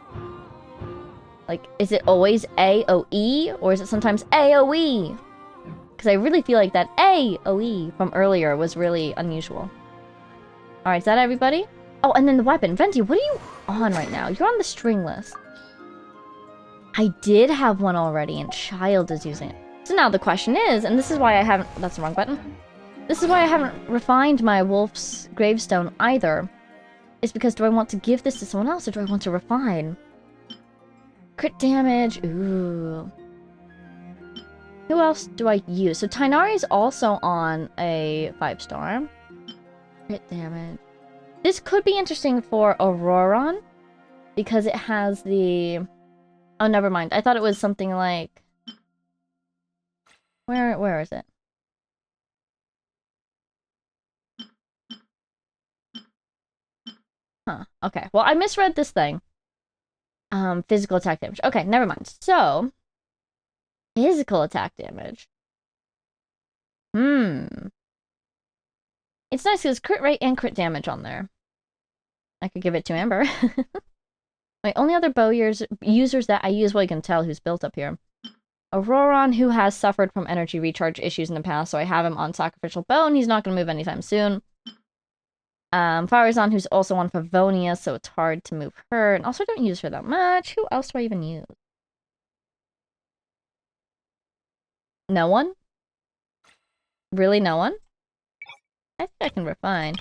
Like, is it always AoE or is it sometimes AoE? Because I really feel like that AoE from earlier was really unusual. Alright, is that everybody? Oh, and then the weapon. Venti, what are you on right now? You're on the string list. I did have one already, and Child is using it. So now the question is, and this is why I haven't... That's the wrong button. This is why I haven't refined my Wolf's Gravestone either. Is because do I want to give this to someone else, or do I want to refine? Crit damage. Ooh. Who else do I use? So Tainari's also on a 5-star. Crit damage. This could be interesting for Auroron, because it has the... Oh, never mind. I thought it was something like... Where is it? Huh. Okay. Well, I misread this thing. Physical attack damage. Okay, never mind. So, physical attack damage. It's nice because crit rate and crit damage on there. I could give it to Amber. My only other bow users that I use, well, you can tell who's built up here. Auroron, who has suffered from energy recharge issues in the past, so I have him on Sacrificial Bow, and he's not going to move anytime soon. Farazan, who's also on Pavonia, so it's hard to move her, and also I don't use her that much. Who else do I even use? No one? Really no one? I think I can refine.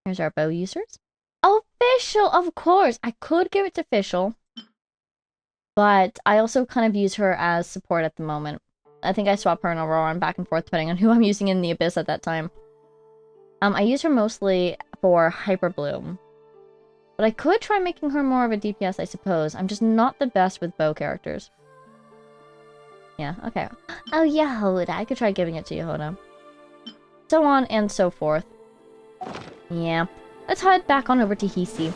Here's our bow users. Oh, Fischl, of course! I could give it to Fischl. But I also kind of use her as support at the moment. I think I swap her and Auroron back and forth depending on who I'm using in the Abyss at that time. I use her mostly for Hyper Bloom. But I could try making her more of a DPS, I suppose. I'm just not the best with bow characters. Yeah, okay. Oh, Yehoda. I could try giving it to Yehoda. So on and so forth. Yeah. Let's head back on over to Hisi.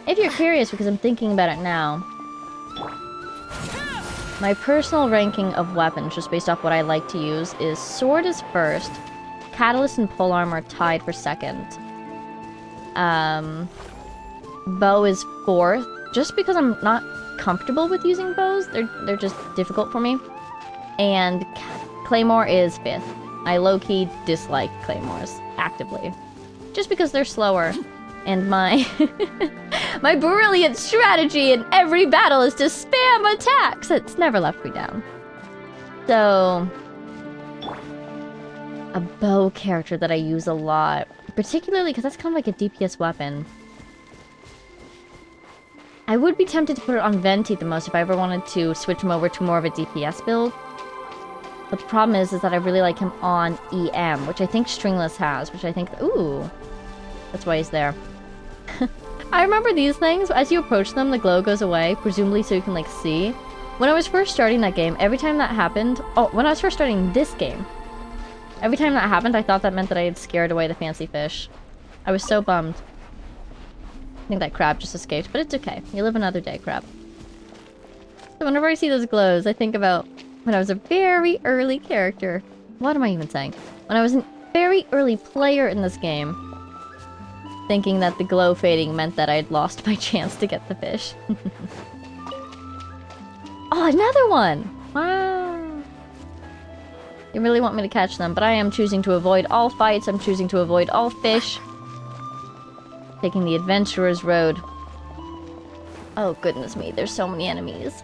If you're curious, because I'm thinking about it now, my personal ranking of weapons, just based off what I like to use, is Sword is first, Catalyst and Polearm are tied for second. Bow is fourth, just because I'm not comfortable with using bows. They're just difficult for me. And Claymore is fifth. I low-key dislike Claymores, actively. Just because they're slower. And my my brilliant strategy in every battle is to spam attacks. It's never left me down. So, a bow character that I use a lot, particularly because that's kind of like a DPS weapon. I would be tempted to put it on Venti the most if I ever wanted to switch him over to more of a DPS build. But the problem is that I really like him on EM, which I think Stringless has, which I think... Ooh! That's why he's there. I remember these things. As you approach them, the glow goes away, presumably so you can, like, see. When I was first starting that game, every time that happened... Oh, when I was first starting this game, every time that happened, I thought that meant that I had scared away the fancy fish. I was so bummed. I think that crab just escaped, but it's okay. You live another day, crab. So whenever I see those glows, I think about when I was a very early character. What am I even saying? When I was a very early player in this game, thinking that the glow fading meant that I'd lost my chance to get the fish. Oh, another one! Wow. You really want me to catch them, but I am choosing to avoid all fights. I'm choosing to avoid all fish. Taking the adventurer's road. Oh, goodness me. There's so many enemies.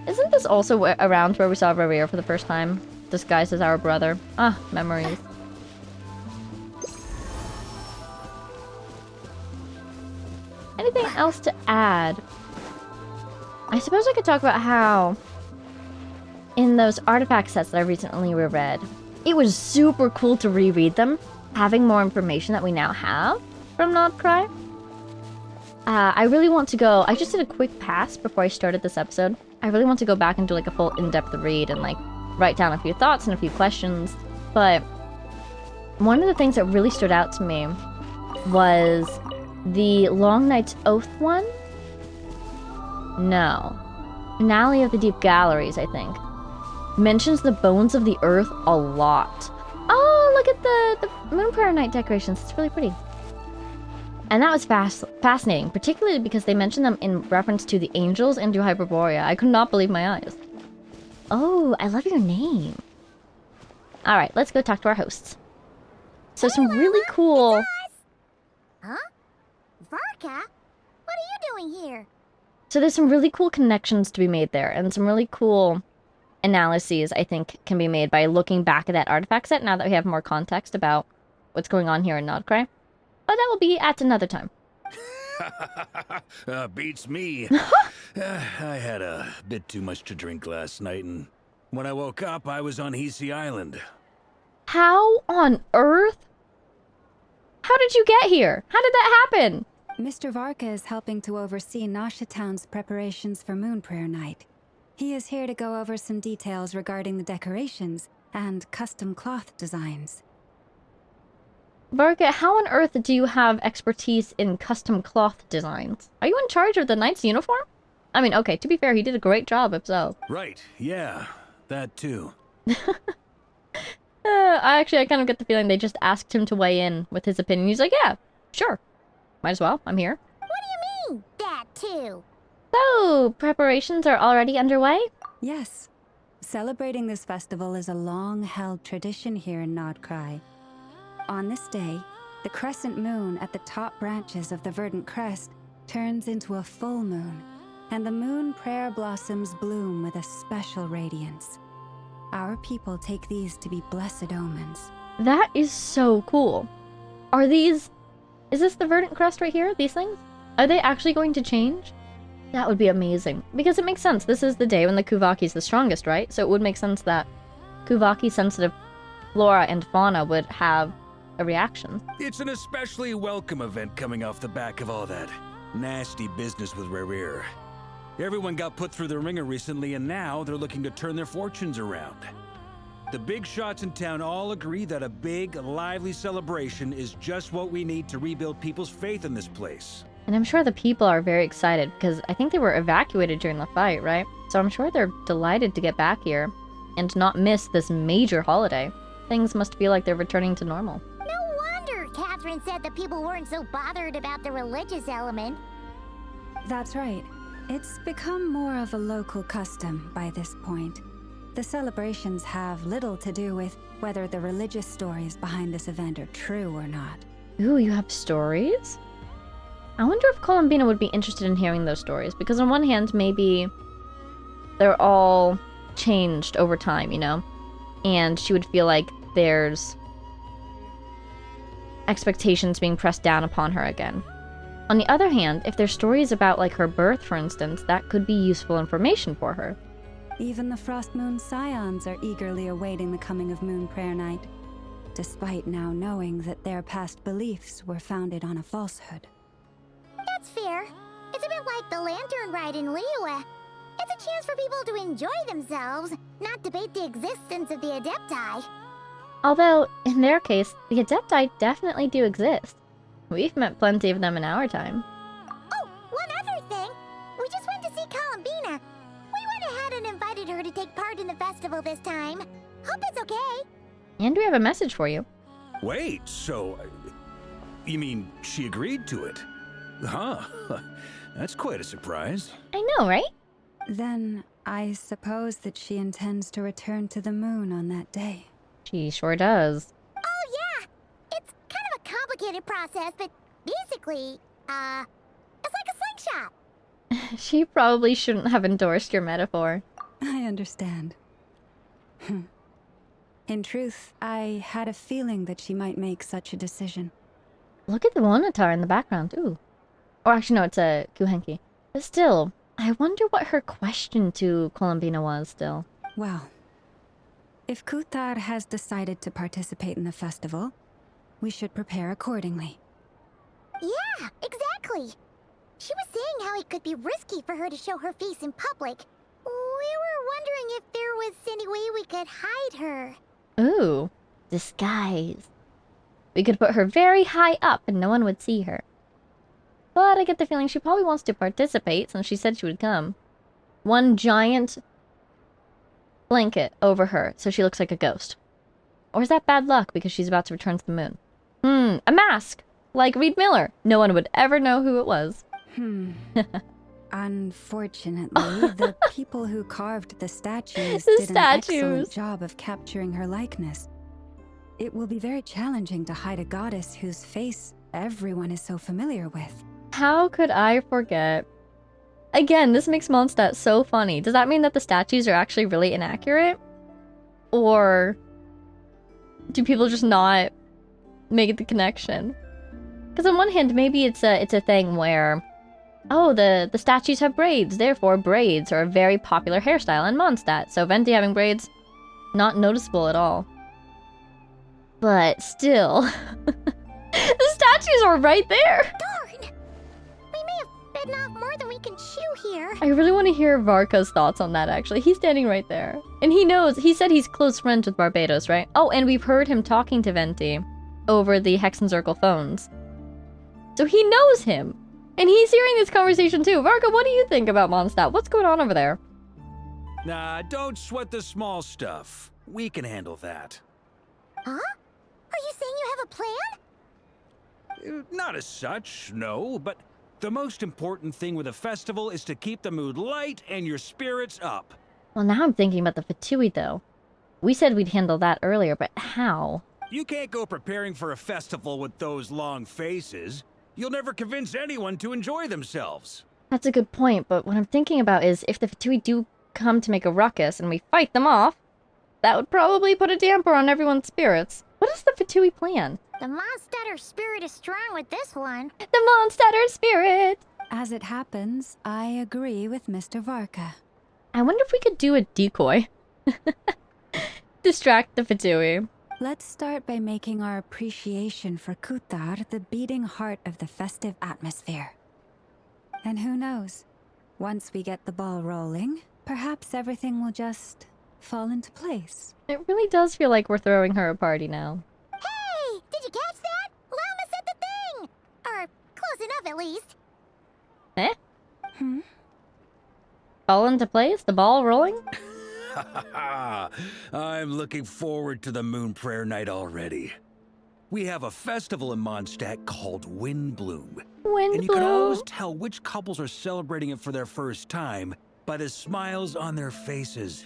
Isn't this also around where we saw Revere for the first time? Disguised as our brother. Ah, memories. Anything else to add? I suppose I could talk about how in those artifact sets that I recently reread, it was super cool to reread them, having more information that we now have from Nodcry. I really want to go... I just did a quick pass before I started this episode. I really want to go back and do like a full in-depth read and like write down a few thoughts and a few questions. But one of the things that really stood out to me was the Long Night's Oath one? No. Finale of the Deep Galleries, I think. Mentions the bones of the earth a lot. Oh, look at the Moon Prayer Night decorations. It's really pretty. And that was fascinating, particularly because they mentioned them in reference to the angels and to Hyperborea. I could not believe my eyes. Oh, I love your name. Alright, let's go talk to our hosts. So some really cool... Huh? Varka? What are you doing here? So there's some really cool connections to be made there, and some really cool analyses, I think, can be made by looking back at that artifact set now that we have more context about what's going on here in Nodcry. But that will be at another time. Beats me. I had a bit too much to drink last night, and when I woke up, I was on Hisi Island. How on earth? How did you get here? How did that happen? Mr. Varka is helping to oversee Nasha Town's preparations for Moon Prayer Night. He is here to go over some details regarding the decorations and custom cloth designs. Varka, how on earth do you have expertise in custom cloth designs? Are you in charge of the knight's uniform? I mean, okay, to be fair, he did a great job if so. Right, yeah, that too. I kind of get the feeling they just asked him to weigh in with his opinion. He's like, yeah, sure. Might as well. I'm here. What do you mean, that too? So, preparations are already underway? Yes. Celebrating this festival is a long-held tradition here in Nodcry. On this day, the crescent moon at the top branches of the verdant crest turns into a full moon, and the moon prayer blossoms bloom with a special radiance. Our people take these to be blessed omens. That is so cool. Are these... Is this the verdant crest right here? These things? Are they actually going to change? That would be amazing. Because it makes sense. This is the day when the Kuvaki is the strongest, right? So it would make sense that Kuvaki-sensitive flora and fauna would have a reaction. It's an especially welcome event coming off the back of all that nasty business with Rare. Everyone got put through the ringer recently, and now they're looking to turn their fortunes around. The big shots in town all agree that a big, lively celebration is just what we need to rebuild people's faith in this place. And I'm sure the people are very excited because I think they were evacuated during the fight, right? So I'm sure they're delighted to get back here and not miss this major holiday. Things must feel like they're returning to normal. No wonder Catherine said that people weren't so bothered about the religious element. That's right. It's become more of a local custom by this point. The celebrations have little to do with whether the religious stories behind this event are true or not. Ooh, you have stories? I wonder if Columbina would be interested in hearing those stories, because on one hand, maybe they're all changed over time, you know? And she would feel like there's expectations being pressed down upon her again. On the other hand, if there's stories about, like, her birth, for instance, that could be useful information for her. Even the Frost Moon Scions are eagerly awaiting the coming of Moon Prayer Night, despite now knowing that their past beliefs were founded on a falsehood. That's fair. It's a bit like the lantern ride in Larua. It's a chance for people to enjoy themselves, not debate the existence of the Adepti. Although, in their case, the Adepti definitely do exist. We've met plenty of them in our time. Oh, one other thing. We just went to see Columbina. We went ahead and invited her to take part in the festival this time. Hope it's okay. And we have a message for you. Wait, so... you mean she agreed to it? Huh. That's quite a surprise. I know, right? Then I suppose that she intends to return to the moon on that day. She sure does. Oh, yeah. It's kind of a complicated process, but basically, it's like a slingshot. She probably shouldn't have endorsed your metaphor. I understand. In truth, I had a feeling that she might make such a decision. Look at the Lonatar in the background, ooh. Or actually, no, it's a Kuhenki. But still, I wonder what her question to Columbina was still. Well, if Kuthar has decided to participate in the festival, we should prepare accordingly. Yeah, exactly. She was saying how it could be risky for her to show her face in public. We were wondering if there was any way we could hide her. Ooh, disguise. We could put her very high up and no one would see her. But I get the feeling she probably wants to participate since she said she would come. One giant blanket over her so she looks like a ghost. Or is that bad luck because she's about to return to the moon? A mask! Like Reed Miller. No one would ever know who it was. Unfortunately, the people who carved the statues did an excellent job of capturing her likeness. It will be very challenging to hide a goddess whose face everyone is so familiar with. How could I forget? Again, this makes Mondstadt so funny. Does that mean that the statues are actually really inaccurate? Or do people just not make the connection? Because on one hand, maybe it's a thing where, oh, the statues have braids, therefore braids are a very popular hairstyle in Mondstadt. So Venti having braids, not noticeable at all. But still, the statues are right there. Darn! We may have bitten off more than we can chew here. I really want to hear Varka's thoughts on that, actually. He's standing right there. And he knows, he said he's close friends with Barbados, right? Oh, and we've heard him talking to Venti over the Hexencircle phones. So he knows him. And he's hearing this conversation too. Varka, what do you think about Mondstadt? What's going on over there? Nah, don't sweat the small stuff. We can handle that. Huh? Are you saying you have a plan? Not as such, no, but the most important thing with a festival is to keep the mood light and your spirits up. Well, now I'm thinking about the Fatui, though. We said we'd handle that earlier, but how? You can't go preparing for a festival with those long faces. You'll never convince anyone to enjoy themselves. That's a good point, but what I'm thinking about is if the Fatui do come to make a ruckus and we fight them off, that would probably put a damper on everyone's spirits. What is the Fatui plan? The Mondstadter spirit is strong with this one. The Mondstadter spirit! As it happens, I agree with Mr. Varka. I wonder if we could do a decoy. Distract the Fatui. Let's start by making our appreciation for Kutar the beating heart of the festive atmosphere. And who knows? Once we get the ball rolling, perhaps everything will just fall into place. It really does feel like we're throwing her a party now. Hey! Did you catch that? Llama said the thing! Or close enough, at least. Eh? Fall into place? The ball rolling? I'm looking forward to the Moon Prayer Night already. We have a festival in Mondstadt called Windbloom. And you can always tell which couples are celebrating it for their first time by the smiles on their faces.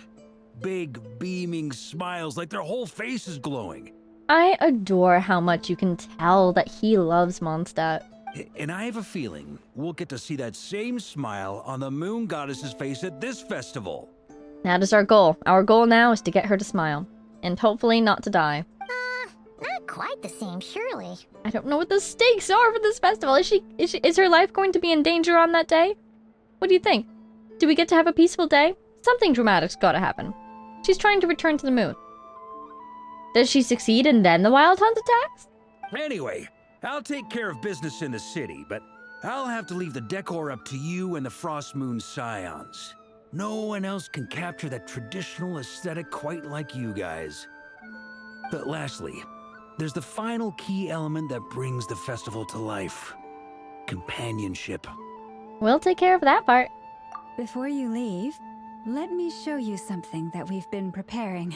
Big, beaming smiles like their whole face is glowing. I adore how much you can tell that he loves Mondstadt. And I have a feeling we'll get to see that same smile on the Moon Goddess's face at this festival. That is our goal. Our goal now is to get her to smile. And hopefully not to die. Not quite the same, surely. I don't know what the stakes are for this festival. Is her life going to be in danger on that day? What do you think? Do we get to have a peaceful day? Something dramatic's gotta happen. She's trying to return to the moon. Does she succeed and then the Wild Hunt attacks? Anyway, I'll take care of business in the city, but I'll have to leave the decor up to you and the Frost Moon Scions. No one else can capture that traditional aesthetic quite like you guys. But lastly, there's the final key element that brings the festival to life. Companionship. We'll take care of that part. Before you leave, let me show you something that we've been preparing.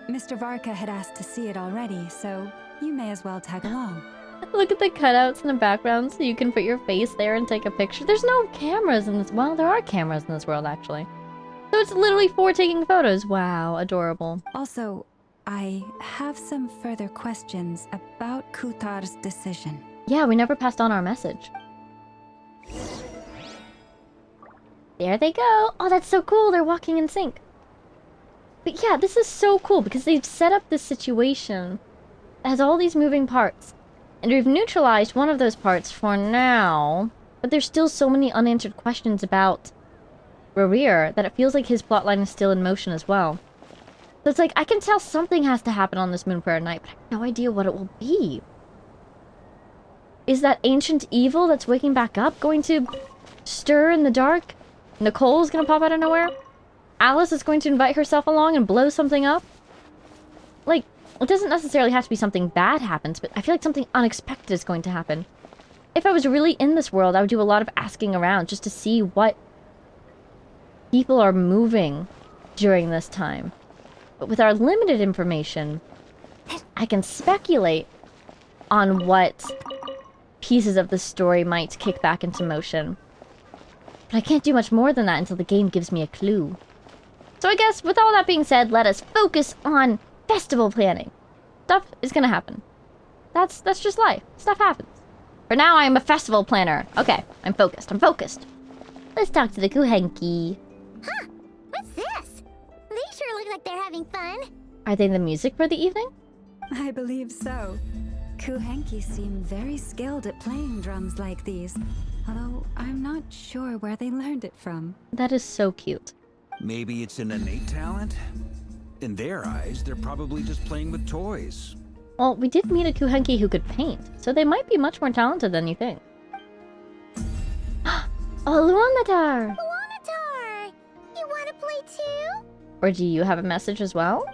Mr. Varka had asked to see it already, so you may as well tag along. Look at the cutouts in the background so you can put your face there and take a picture. There's no cameras in this. Well, there are cameras in this world, actually. So it's literally for taking photos. Wow, adorable. Also, I have some further questions about Kutar's decision. Yeah, we never passed on our message. There they go. Oh, that's so cool. They're walking in sync. But yeah, this is so cool because they've set up this situation that has all these moving parts. And we've neutralized one of those parts for now. But there's still so many unanswered questions about Rarir that it feels like his plotline is still in motion as well. So it's like, I can tell something has to happen on this Moon Prayer Night, but I have no idea what it will be. Is that ancient evil that's waking back up going to stir in the dark? Nicole's gonna pop out of nowhere? Alice is going to invite herself along and blow something up? Like, it doesn't necessarily have to be something bad happens, but I feel like something unexpected is going to happen. If I was really in this world, I would do a lot of asking around just to see what people are moving during this time. But with our limited information, I can speculate on what pieces of the story might kick back into motion. But I can't do much more than that until the game gives me a clue. So I guess, with all that being said, let us focus on festival planning. Stuff is gonna happen. That's just life. Stuff happens. For now, I am a festival planner. Okay, I'm focused. Let's talk to the Kuhenki. Huh? What's this? They sure look like they're having fun. Are they the music for the evening? I believe so. Kuhenki seem very skilled at playing drums like these, although I'm not sure where they learned it from. That is so cute. Maybe it's an innate talent? In their eyes, they're probably just playing with toys. Well, we did meet a Kuhenki who could paint, so they might be much more talented than you think. Oh, Luanatar! Luanatar! You wanna play too? Or do you have a message as well?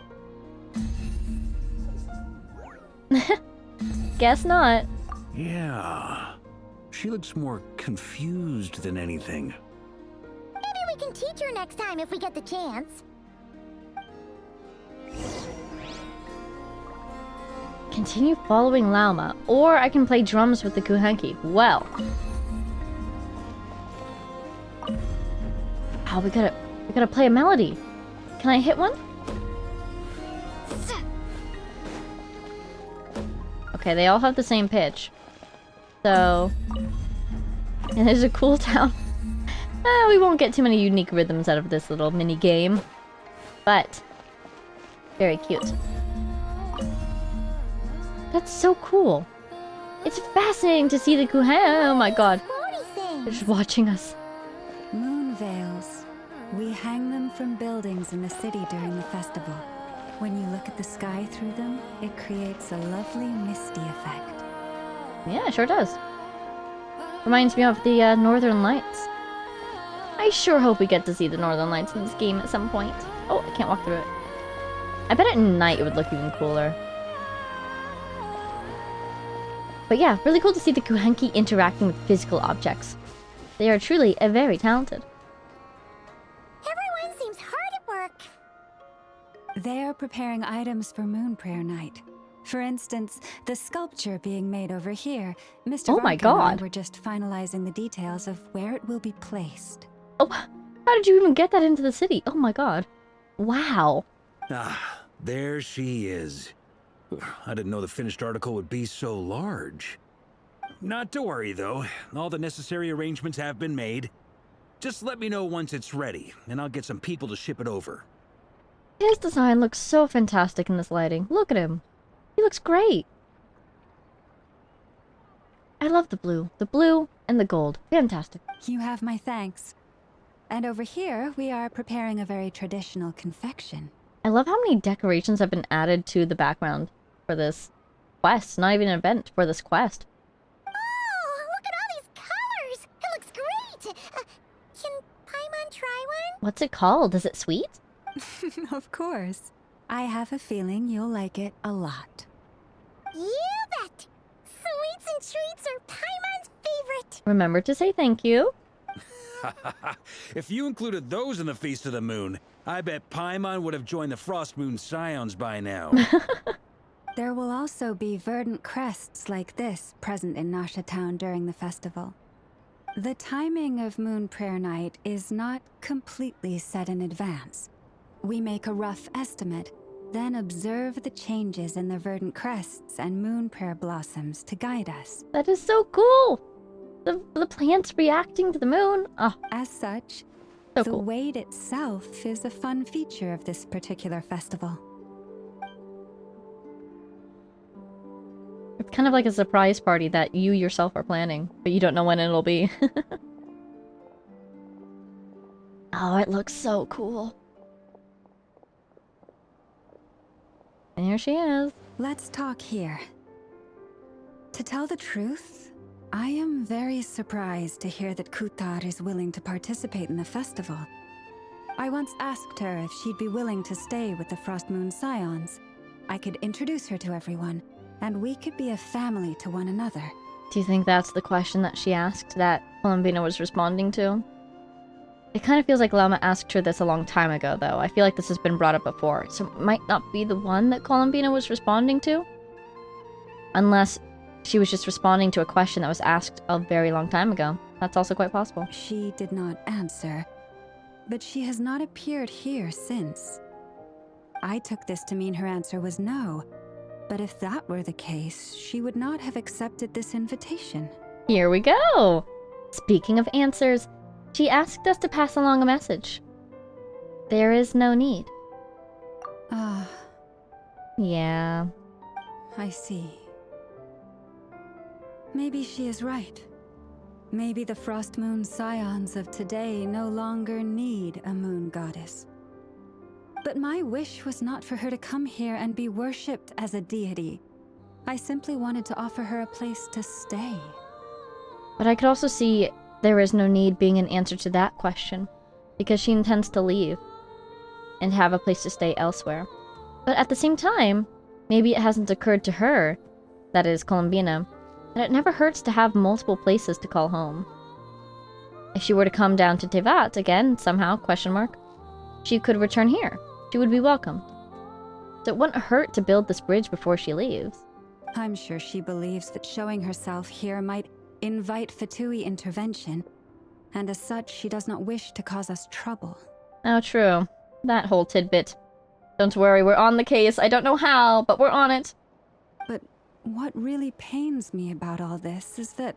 Guess not. Yeah. She looks more confused than anything. Maybe we can teach her next time if we get the chance. Continue following Lauma, or I can play drums with the Kuhenki. Well. Oh, we gotta play a melody. Can I hit one? Okay, they all have the same pitch. So... And there's a cooldown. We won't get too many unique rhythms out of this little mini game. But... very cute. That's so cool. It's fascinating to see the Kuhen. Oh my god. They're just watching us. Moon veils. We hang them from buildings in the city during the festival. When you look at the sky through them, it creates a lovely misty effect. Yeah, it sure does. Reminds me of the Northern Lights. I sure hope we get to see the Northern Lights in this game at some point. Oh, I can't walk through it. I bet at night it would look even cooler. But yeah, really cool to see the Kuhenki interacting with physical objects. They are truly very talented. Everyone seems hard at work. They are preparing items for Moon Prayer Night. For instance, the sculpture being made over here. Mr. Oh my Varka and I god. were just finalizing the details of where it will be placed. Oh, how did you even get that into the city? Oh my god. Wow. Ah, there she is. I didn't know the finished article would be so large. Not to worry, though. All the necessary arrangements have been made. Just let me know once it's ready, and I'll get some people to ship it over. His design looks so fantastic in this lighting. Look at him. He looks great. I love the blue. The blue and the gold. Fantastic. You have my thanks. And over here, we are preparing a very traditional confection. I love how many decorations have been added to the background for this quest. Not even an event, for this quest. Oh, look at all these colors! It looks great! Can Paimon try one? What's it called? Is it sweet? Of course. I have a feeling you'll like it a lot. You bet! Sweets and treats are Paimon's favorite! Remember to say thank you. If you included those in the Feast of the Moon, I bet Paimon would have joined the Frost Moon Scions by now. There will also be verdant crests like this present in Nasha Town during the festival. The timing of Moon Prayer Night is not completely set in advance. We make a rough estimate, then observe the changes in the verdant crests and moon prayer blossoms to guide us. That is so cool. The plants reacting to the moon. Oh, As such, so the cool. wait itself is a fun feature of this particular festival. It's kind of like a surprise party that you yourself are planning, but you don't know when it'll be. Oh, it looks so cool. And here she is. Let's talk here. To tell the truth, I am very surprised to hear that Kutar is willing to participate in the festival. I once asked her if she'd be willing to stay with the Frost Moon Scions. I could introduce her to everyone, and we could be a family to one another. Do you think that's the question that she asked that Columbina was responding to? It kind of feels like Lama asked her this a long time ago, though. I feel like this has been brought up before, so it might not be the one that Columbina was responding to. Unless she was just responding to a question that was asked a very long time ago. That's also quite possible. She did not answer, but she has not appeared here since. I took this to mean her answer was no, but if that were the case, she would not have accepted this invitation. Here we go! Speaking of answers, she asked us to pass along a message. There is no need. Ah, Yeah. I see. Maybe she is right. Maybe the Frost Moon scions of today no longer need a moon goddess. But my wish was not for her to come here and be worshipped as a deity. I simply wanted to offer her a place to stay. But I could also see there is no need being an answer to that question, because she intends to leave and have a place to stay elsewhere. But at the same time, maybe it hasn't occurred to her, that is Columbina, that it never hurts to have multiple places to call home. If she were to come down to Tevat again, somehow, she could return here. She would be welcomed. So it wouldn't hurt to build this bridge before she leaves. I'm sure she believes that showing herself here might invite Fatui intervention, and as such, she does not wish to cause us trouble. Oh, true. That whole tidbit. Don't worry, we're on the case. I don't know how, but we're on it. But what really pains me about all this is that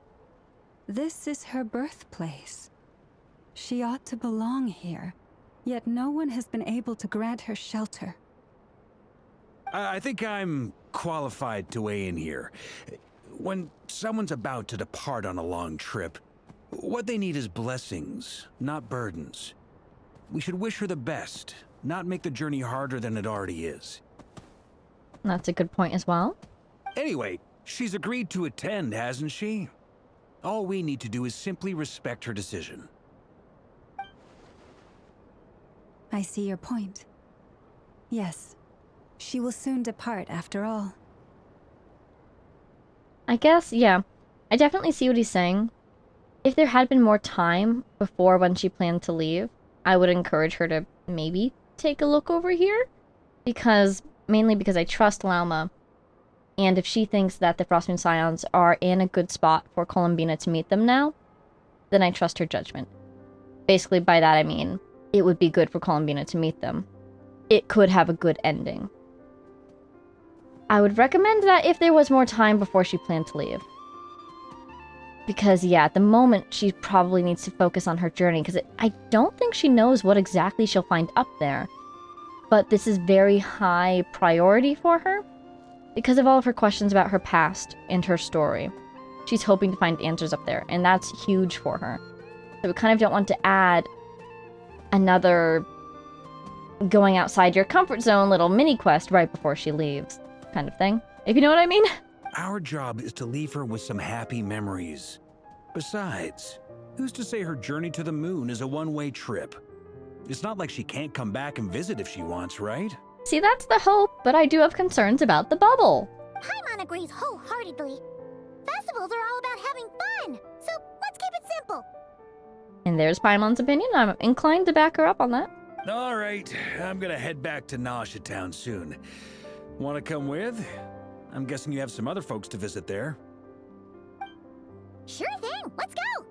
this is her birthplace. She ought to belong here, yet no one has been able to grant her shelter. I think I'm qualified to weigh in here. When someone's about to depart on a long trip, what they need is blessings, not burdens. We should wish her the best, not make the journey harder than it already is. That's a good point as well. Anyway, she's agreed to attend, hasn't she? All we need to do is simply respect her decision. I see your point. Yes, she will soon depart after all. I guess, yeah. I definitely see what he's saying. If there had been more time before when she planned to leave, I would encourage her to maybe take a look over here. Mainly because I trust Lauma. And if she thinks that the Frostmoon Scions are in a good spot for Columbina to meet them now, then I trust her judgment. Basically, by that I mean, it would be good for Columbina to meet them. It could have a good ending. I would recommend that if there was more time before she planned to leave. Because, yeah, at the moment, she probably needs to focus on her journey, because I don't think she knows what exactly she'll find up there. But this is very high priority for her, because of all of her questions about her past and her story. She's hoping to find answers up there, and that's huge for her. So we kind of don't want to add another going outside your comfort zone little mini quest right before she leaves, kind of thing. If you know what I mean? Our job is to leave her with some happy memories. Besides, who's to say her journey to the moon is a one-way trip? It's not like she can't come back and visit if she wants, right? See, that's the hope, but I do have concerns about the bubble. Paimon agrees wholeheartedly. Festivals are all about having fun, so let's keep it simple. And there's Paimon's opinion. I'm inclined to back her up on that. All right, I'm gonna head back to Nasha Town soon. Want to come with? I'm guessing you have some other folks to visit there. Sure thing, let's go.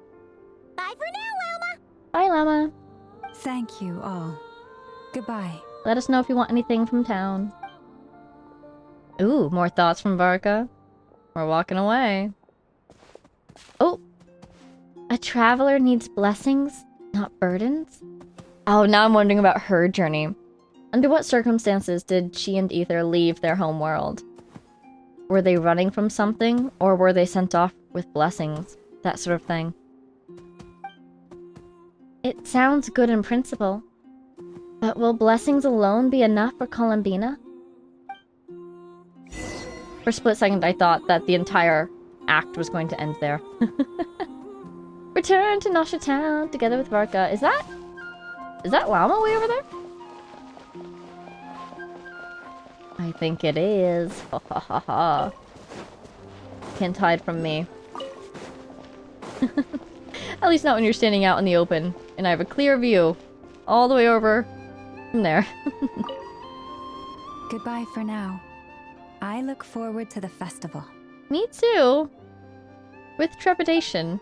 Bye for now, Lauma. Bye, Llama. Thank you all. Goodbye. Let us know if you want anything from town. Ooh, more thoughts from Varka. We're walking away. Oh! A traveler needs blessings, not burdens? Oh, now I'm wondering about her journey. Under what circumstances did she and Ether leave their home world? Were they running from something, or were they sent off with blessings? That sort of thing. It sounds good in principle. But will blessings alone be enough for Columbina? For a split second, I thought that the entire act was going to end there. Return to Nasha Town together with Varka. Is that Llama way over there? I think it is. Ha ha ha ha. Can't hide from me. At least not when you're standing out in the open, and I have a clear view all the way over from there. Goodbye for now. I look forward to the festival. Me too. With trepidation.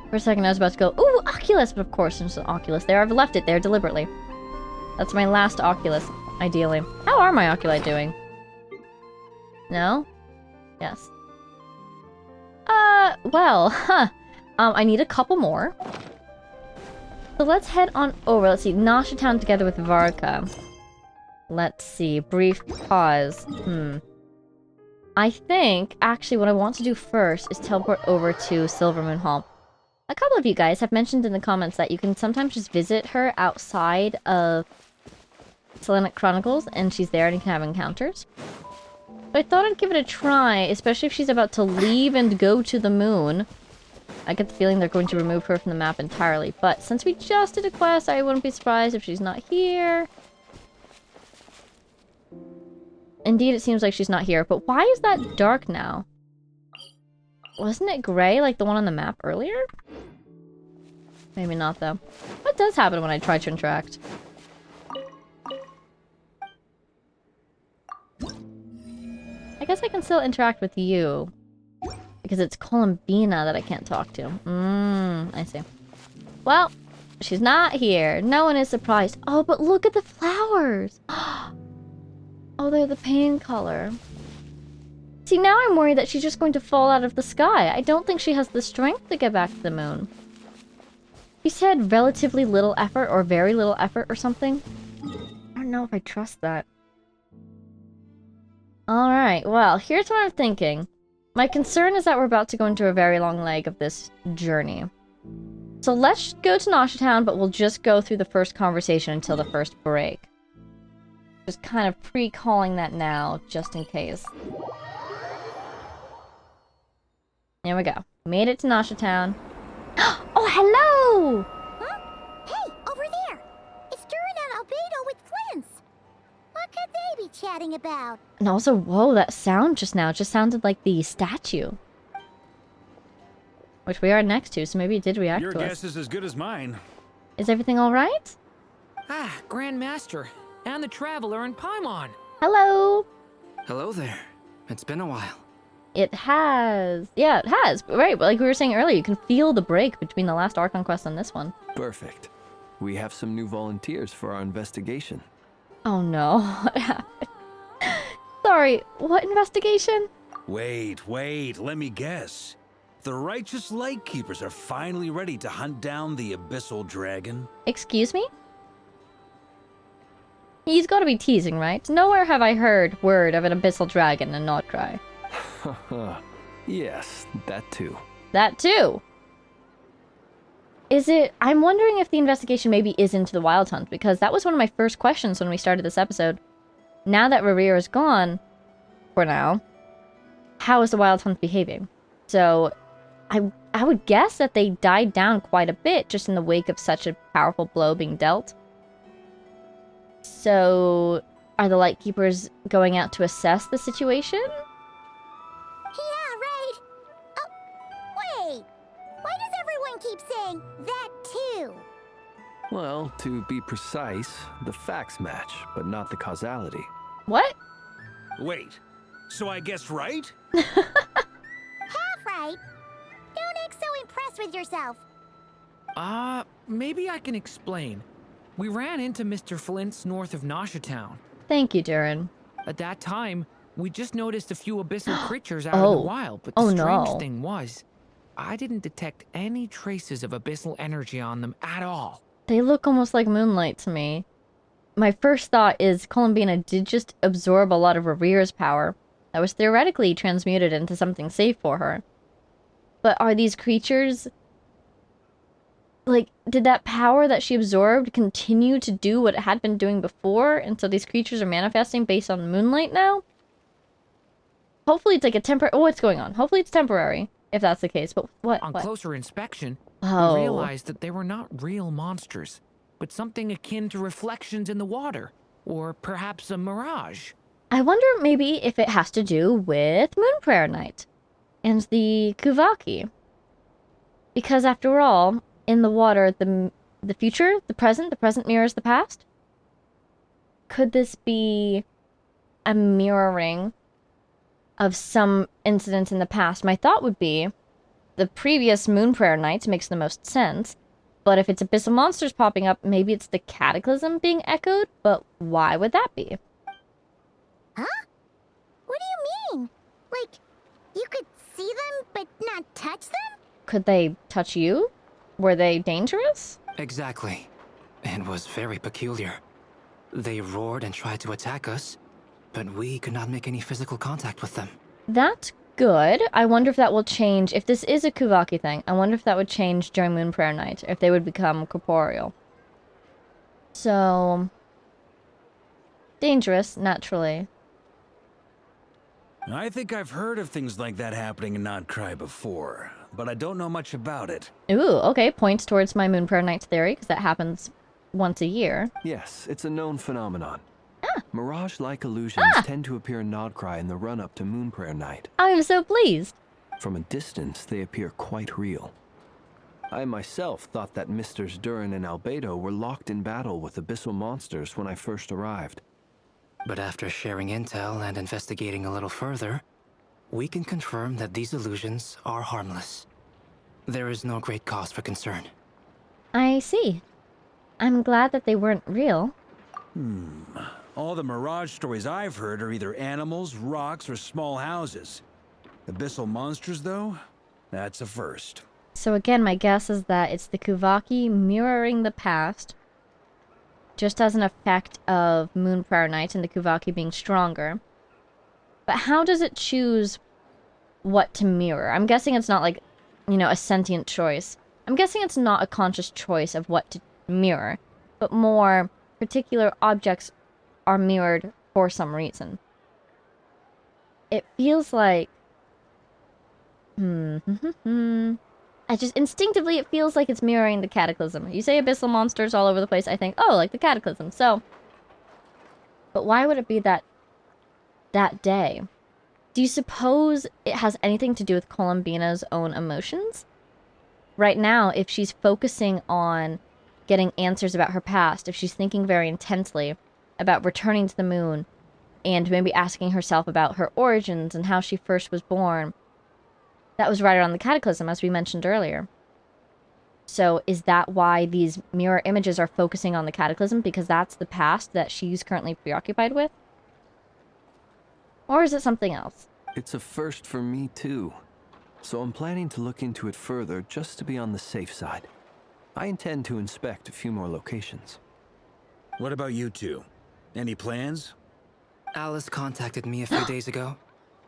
For a second I was about to go, ooh, Oculus! But of course there's an Oculus there. I've left it there deliberately. That's my last Oculus, ideally. How are my Oculi doing? No? Yes. Well, I need a couple more. So let's head on over. Let's see, Nasha Town together with Varka. Let's see, brief pause. I think, actually, what I want to do first is teleport over to Silvermoon Hall. A couple of you guys have mentioned in the comments that you can sometimes just visit her outside of Selenic Chronicles, and she's there and you can have encounters. But I thought I'd give it a try, especially if she's about to leave and go to the moon. I get the feeling they're going to remove her from the map entirely, but since we just did a quest, I wouldn't be surprised if she's not here. Indeed, it seems like she's not here, but why is that dark now? Wasn't it gray like the one on the map earlier? Maybe not, though. What does happen when I try to interact? I guess I can still interact with you. Because it's Columbina that I can't talk to. I see. Well, she's not here. No one is surprised. Oh, but look at the flowers! Oh, they're the pain color. See, now I'm worried that she's just going to fall out of the sky. I don't think she has the strength to get back to the moon. You said relatively little effort or very little effort or something? I don't know if I trust that. Alright, well, here's what I'm thinking. My concern is that we're about to go into a very long leg of this journey. So let's go to Nasha Town, but we'll just go through the first conversation until the first break. Just kind of pre-calling that now, just in case. There we go. Made it to Nasha Town. Oh, hello! Huh? Hey, over there! It's Durin and Albedo with Flints! What could they be chatting about? And also, whoa, that sound just now just sounded like the statue. Which we are next to, so maybe it did react to us. Your guess is as good as mine. Is everything alright? Ah, Grand Master, and the Traveler and Paimon. Hello! Hello there. It's been a while. It has. Yeah, it has. Right, but like we were saying earlier, you can feel the break between the last Archon quest and this one. Perfect. We have some new volunteers for our investigation. Oh no, what happened? Sorry, what investigation? Wait, let me guess. The righteous Lightkeepers are finally ready to hunt down the Abyssal Dragon? Excuse me? He's gotta be teasing, right? Nowhere have I heard word of an Abyssal Dragon in Nordcry. Yes, that too. That too! Is it... I'm wondering if the investigation maybe is into the Wild Hunt, because that was one of my first questions when we started this episode. Now that Revere is gone, for now, how is the Wild Hunt behaving? So, I would guess that they died down quite a bit just in the wake of such a powerful blow being dealt. So, are the Lightkeepers going out to assess the situation? Yeah, right! Oh, wait! Why does everyone keep saying that too? Well, to be precise, the facts match, but not the causality. What? Wait, so I guessed right? Half right! Don't act so impressed with yourself. Maybe I can explain. We ran into Mr. Flint's north of Nasha Town. Thank you, Durin. At that time, we just noticed a few abyssal creatures out in the wild, but the strange thing was, I didn't detect any traces of abyssal energy on them at all. They look almost like moonlight to me. My first thought is Columbina did just absorb a lot of Revere's power that was theoretically transmuted into something safe for her. But are these creatures... Like, did that power that she absorbed continue to do what it had been doing before? And so these creatures are manifesting based on moonlight now? Hopefully it's like a temporary... Oh, what's going on? Hopefully it's temporary, if that's the case. But what? On closer inspection, we Oh. realized that they were not real monsters, but something akin to reflections in the water, or perhaps a mirage. I wonder maybe if it has to do with Moon Prayer Night and the Kuvaki. Because after all, in the water, the future, the present mirrors the past. Could this be a mirroring of some incident in the past? My thought would be the previous Moon Prayer Night makes the most sense, but if it's abyssal monsters popping up, maybe it's the Cataclysm being echoed, but why would that be? Huh? What do you mean? Like, you could see them but not touch them? Could they touch you? Were they dangerous? Exactly. It was very peculiar. They roared and tried to attack us, but we could not make any physical contact with them. That's good. I wonder if that will change. If this is a Kuvaki thing, I wonder if that would change during Moon Prayer Night. If they would become corporeal. So... dangerous, naturally. I think I've heard of things like that happening in Notcry before, but I don't know much about it. Ooh, okay. Points towards my Moon Prayer Night theory, because that happens once a year. Yes, it's a known phenomenon. Mirage-like illusions tend to appear in Notcry in the run-up to Moon Prayer Night. I am so pleased. From a distance, they appear quite real. I myself thought that Misters Durin and Albedo were locked in battle with abyssal monsters when I first arrived. But after sharing intel and investigating a little further, we can confirm that these illusions are harmless. There is no great cause for concern. I see. I'm glad that they weren't real. All the Mirage stories I've heard are either animals, rocks, or small houses. Abyssal monsters, though? That's a first. So again, my guess is that it's the Kuvaki mirroring the past, just as an effect of Moon Prayer Night and the Kuvaki being stronger. But how does it choose what to mirror? I'm guessing it's not like, you know, a sentient choice. I'm guessing it's not a conscious choice of what to mirror, but more particular objects are mirrored for some reason. It feels like... I just instinctively it feels like it's mirroring the Cataclysm. You say abyssal monsters all over the place, I think, oh, like the Cataclysm. So, but why would it be that day? Do you suppose it has anything to do with Columbina's own emotions? Right now, if she's focusing on getting answers about her past, if she's thinking very intensely about returning to the moon and maybe asking herself about her origins and how she first was born, that was right around the Cataclysm, as we mentioned earlier. So is that why these mirror images are focusing on the Cataclysm? Because that's the past that she's currently preoccupied with? Or is it something else? It's a first for me, too. So I'm planning to look into it further just to be on the safe side. I intend to inspect a few more locations. What about you two? Any plans? Alice contacted me a few days ago.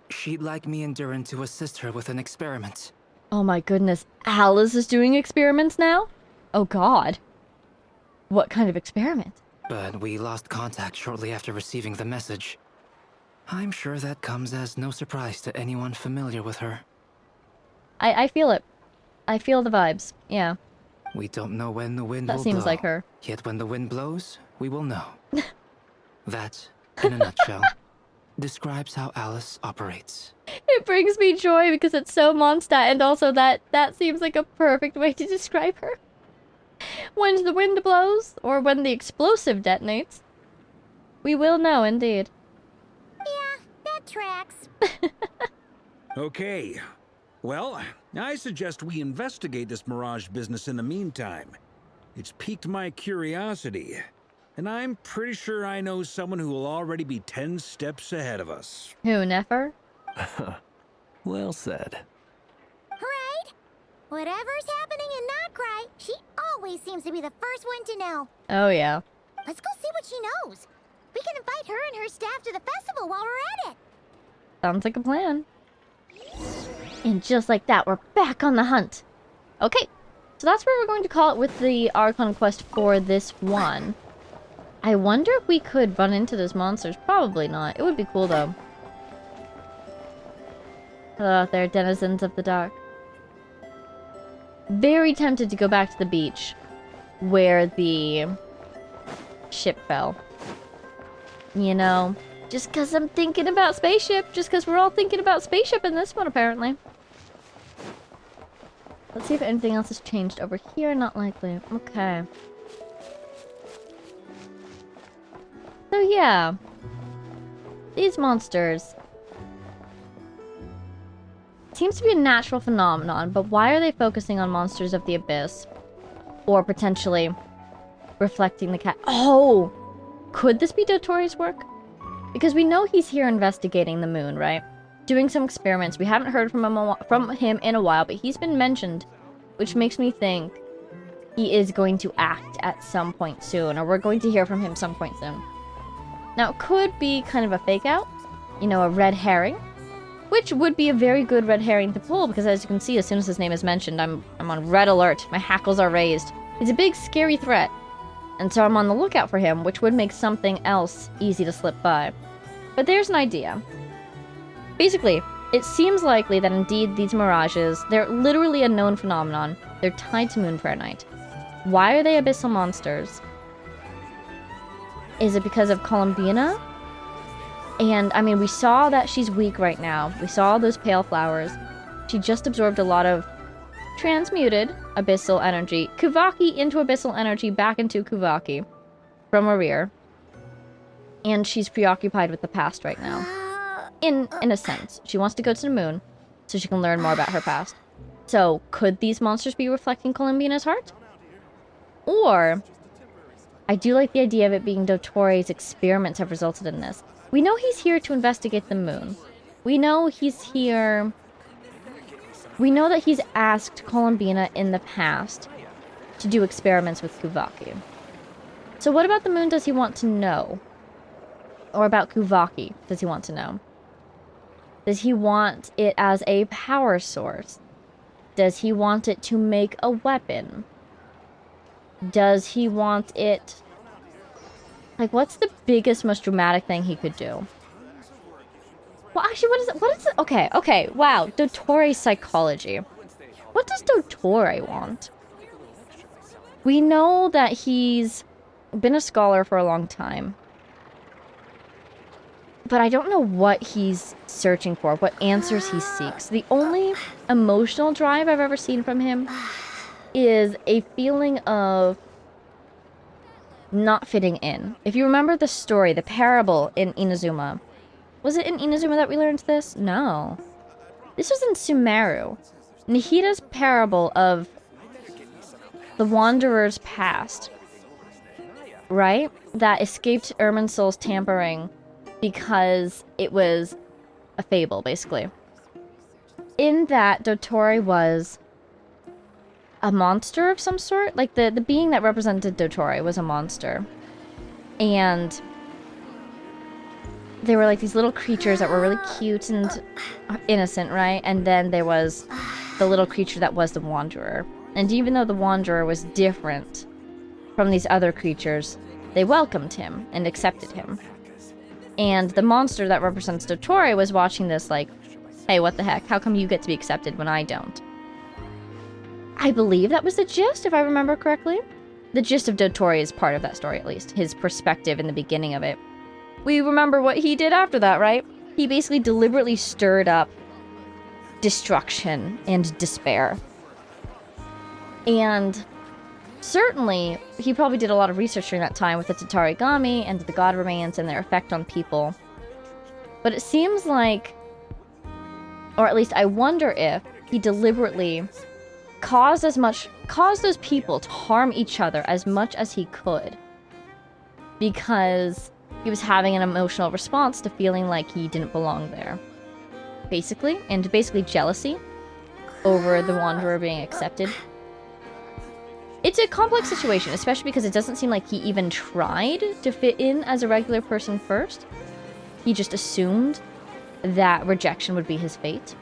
She'd like me and Durin to assist her with an experiment. Oh my goodness, Alice is doing experiments now? Oh god. What kind of experiment? But we lost contact shortly after receiving the message. I'm sure that comes as no surprise to anyone familiar with her. I feel it. I feel the vibes, yeah. We don't know when the wind will blow. That seems like her. Yet when the wind blows, we will know. That, in a nutshell, describes how Alice operates. It brings me joy because it's so Mondstadt, and also that seems like a perfect way to describe her. When the wind blows, or when the explosive detonates, we will know indeed. Yeah, that tracks. Okay. Well, I suggest we investigate this Mirage business in the meantime. It's piqued my curiosity, and I'm pretty sure I know someone who will already be 10 steps ahead of us. Who, Nefer? Well said. Right? Whatever's happening in Notcry, she always seems to be the first one to know. Oh yeah. Let's go see what she knows. We can invite her and her staff to the festival while we're at it. Sounds like a plan. And just like that, we're back on the hunt. Okay, so that's where we're going to call it with the Archon quest for this one. I wonder if we could run into those monsters. Probably not. It would be cool, though. They're denizens of the dark. Very tempted to go back to the beach where the ship fell. You know, just because I'm thinking about spaceship. Just because we're all thinking about spaceship in this one, apparently. Let's see if anything else has changed over here. Not likely. Okay. So yeah. These monsters. Seems to be a natural phenomenon, but why are they focusing on monsters of the abyss? Or potentially reflecting the cat. Oh! Could this be Dotori's work? Because we know he's here investigating the moon, right? Doing some experiments. We haven't heard from him in a while, but he's been mentioned, which makes me think he is going to act at some point soon, or we're going to hear from him some point soon. Now, it could be kind of a fake out, you know, a red herring, which would be a very good red herring to pull, because as you can see, as soon as his name is mentioned, I'm on red alert. My hackles are raised. He's a big, scary threat. And so I'm on the lookout for him, which would make something else easy to slip by. But there's an idea. Basically, it seems likely that indeed these mirages, they're literally a known phenomenon. They're tied to Moon Prayer Night. Why are they abyssal monsters? Is it because of Columbina? And, I mean, we saw that she's weak right now. We saw those pale flowers. She just absorbed a lot of transmuted abyssal energy. Kuvaki into abyssal energy, back into Kuvaki. From Rerir. And she's preoccupied with the past right now. In a sense. She wants to go to the moon, so she can learn more about her past. So, could these monsters be reflecting Columbina's heart? Or, I do like the idea of it being Dottoro's experiments have resulted in this. We know he's here to investigate the moon. We know he's here... We know that he's asked Columbina in the past to do experiments with Kuvaki. So what about the moon does he want to know? Or about Kuvaki does he want to know? Does he want it as a power source? Does he want it to make a weapon? Does he want it... Like, what's the biggest, most dramatic thing he could do? Well, actually, what is it? Okay, wow. Dottoro's psychology. What does Dottore want? We know that he's been a scholar for a long time. But I don't know what he's searching for, what answers he seeks. The only emotional drive I've ever seen from him is a feeling of not fitting in. If you remember the story, the parable in Inazuma. Was it in Inazuma that we learned this? No. This was in Sumeru. Nihida's parable of the Wanderer's past. Right? That escaped Irminsul's tampering because it was a fable, basically. In that, Dottore was a monster of some sort. Like, the being that represented Dottore was a monster. And they were like these little creatures that were really cute and innocent, right? And then there was the little creature that was the Wanderer. And even though the Wanderer was different from these other creatures, they welcomed him and accepted him. And the monster that represents Dottore was watching this like, hey, what the heck? How come you get to be accepted when I don't? I believe that was the gist, if I remember correctly. The gist of Dottore is part of that story, at least. His perspective in the beginning of it. We remember what he did after that, right? He basically deliberately stirred up destruction and despair. And certainly, he probably did a lot of research during that time with the Tatarigami and the god remains and their effect on people. But it seems like, or at least I wonder if, he deliberately caused those people to harm each other as much as he could. Because he was having an emotional response to feeling like he didn't belong there. Basically, and basically jealousy over the Wanderer being accepted. It's a complex situation, especially because it doesn't seem like he even tried to fit in as a regular person first. He just assumed that rejection would be his fate.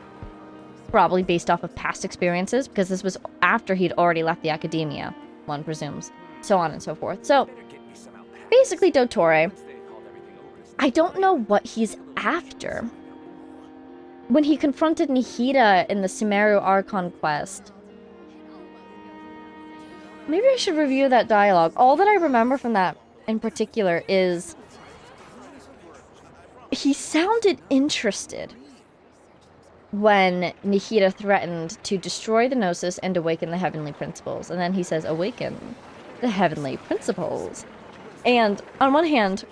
Probably based off of past experiences, because this was after he'd already left the academia, one presumes. So on and so forth. So, basically Dottore, I don't know what he's after. When he confronted Nihida in the Sumeru Archon quest, maybe I should review that dialogue. All that I remember from that in particular is he sounded interested when Nihida threatened to destroy the Gnosis and awaken the Heavenly Principles. And then he says, awaken the Heavenly Principles. And on one hand,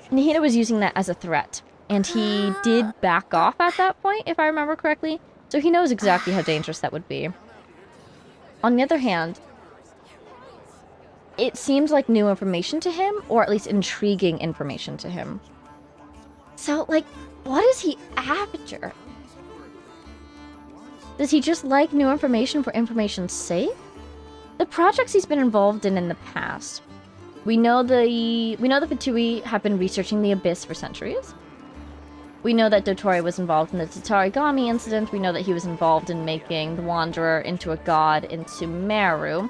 Nihida was using that as a threat. And he did back off at that point, if I remember correctly. So he knows exactly how dangerous that would be. On the other hand, it seems like new information to him, or at least intriguing information to him. So, like, what is he after? Does he just like new information for information's sake? The projects he's been involved in the past. We know the Fatui have been researching the Abyss for centuries. We know that Dotori was involved in the Tatarigami incident. We know that he was involved in making the Wanderer into a god in Sumeru.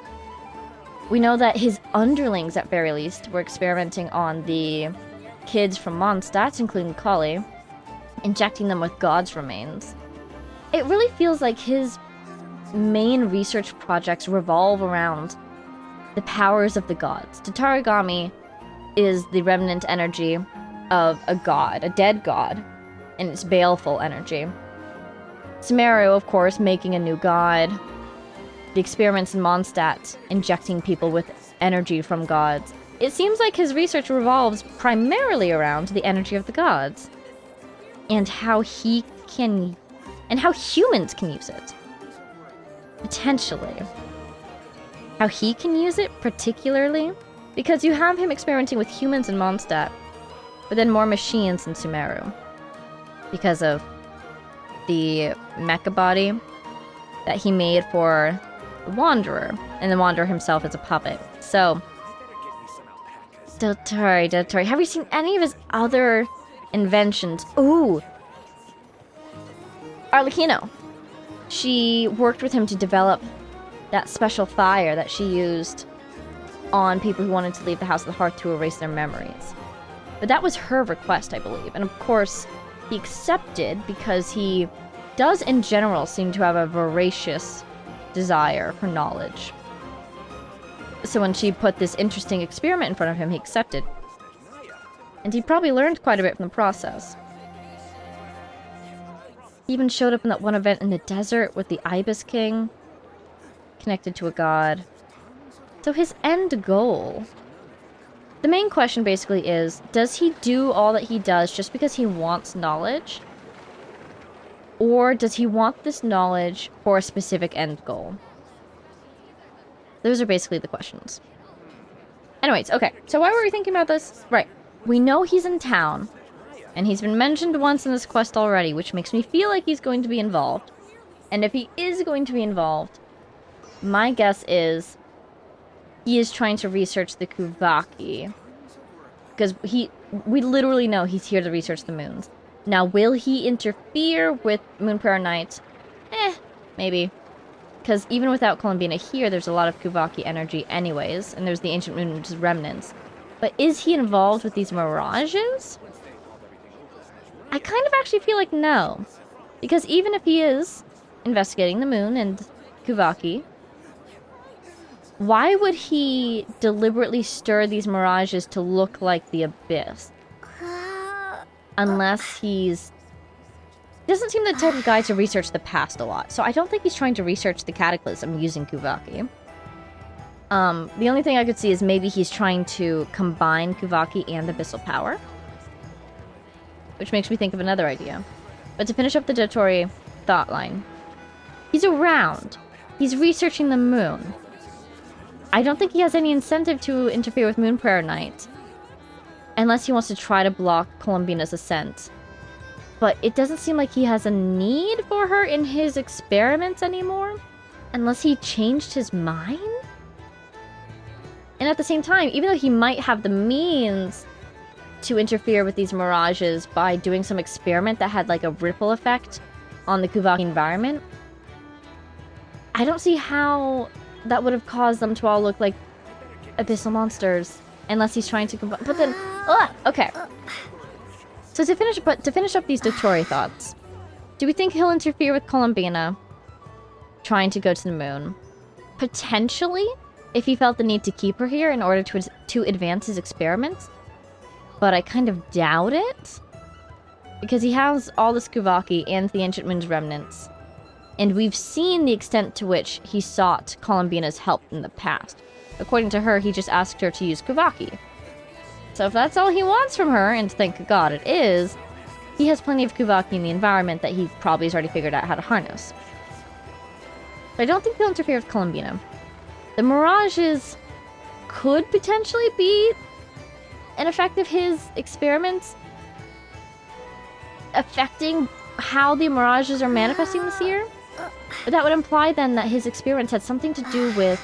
We know that his underlings, at very least, were experimenting on the kids from Mondstadt, including Kali, injecting them with god's remains. It really feels like his main research projects revolve around the powers of the gods. Tatarigami is the remnant energy of a god, a dead god, and its baleful energy. Sumeru, of course, making a new god. The experiments in Mondstadt, injecting people with energy from gods. It seems like his research revolves primarily around the energy of the gods. And how he can... and how humans can use it. Potentially. How he can use it, particularly, because you have him experimenting with humans in Mondstadt, but then more machines in Sumeru. Because of the mecha body that he made for the Wanderer, and the Wanderer himself is a puppet. So, Dotori. Have you seen any of his other inventions? Ooh! Arlecchino. She worked with him to develop that special fire that she used on people who wanted to leave the House of the Hearth to erase their memories. But that was her request, I believe. And of course, he accepted because he does in general seem to have a voracious desire for knowledge. So when she put this interesting experiment in front of him, he accepted. And he probably learned quite a bit from the process. He even showed up in that one event in the desert with the Ibis King, connected to a god. So his end goal... The main question basically is, does he do all that he does just because he wants knowledge? Or does he want this knowledge for a specific end goal? Those are basically the questions. Anyways, okay, so why were we thinking about this? Right, we know he's in town, and he's been mentioned once in this quest already, which makes me feel like he's going to be involved. And if he is going to be involved, my guess is he is trying to research the Kuvaki. Because we literally know he's here to research the moons. Now, will he interfere with Moonprayer Knight? Maybe. Because even without Columbina here, there's a lot of Kuvaki energy anyways, and there's the Ancient Moon's remnants. But is he involved with these mirages? I kind of actually feel like no. Because even if he is investigating the moon and Kuvaki, why would he deliberately stir these mirages to look like the Abyss? Unless he's... doesn't seem the type of guy to research the past a lot, so I don't think he's trying to research the Cataclysm using Kuvaki. The only thing I could see is maybe he's trying to combine Kuvaki and Abyssal Power. Which makes me think of another idea. But to finish up the Dotori thought line, he's around. He's researching the moon. I don't think he has any incentive to interfere with Moonprayer Knight. Unless he wants to try to block Columbina's ascent. But it doesn't seem like he has a need for her in his experiments anymore. Unless he changed his mind? And at the same time, even though he might have the means to interfere with these mirages by doing some experiment that had like a ripple effect on the Kuvaki environment, I don't see how that would have caused them to all look like abyssal monsters, unless he's trying to combine. But then, okay. So to finish up these Dotori thoughts, do we think he'll interfere with Columbina trying to go to the moon? Potentially, if he felt the need to keep her here in order to advance his experiments. But I kind of doubt it, because he has all the Kuvaki and the Ancient Moon's remnants. And we've seen the extent to which he sought Columbina's help in the past. According to her, he just asked her to use Kuvaki. So if that's all he wants from her, and thank God it is, he has plenty of Kuvaki in the environment that he probably has already figured out how to harness. But I don't think he'll interfere with Columbina. The mirages could potentially be an effect of his experiments affecting how the mirages are manifesting this year. But that would imply then that his experiments had something to do with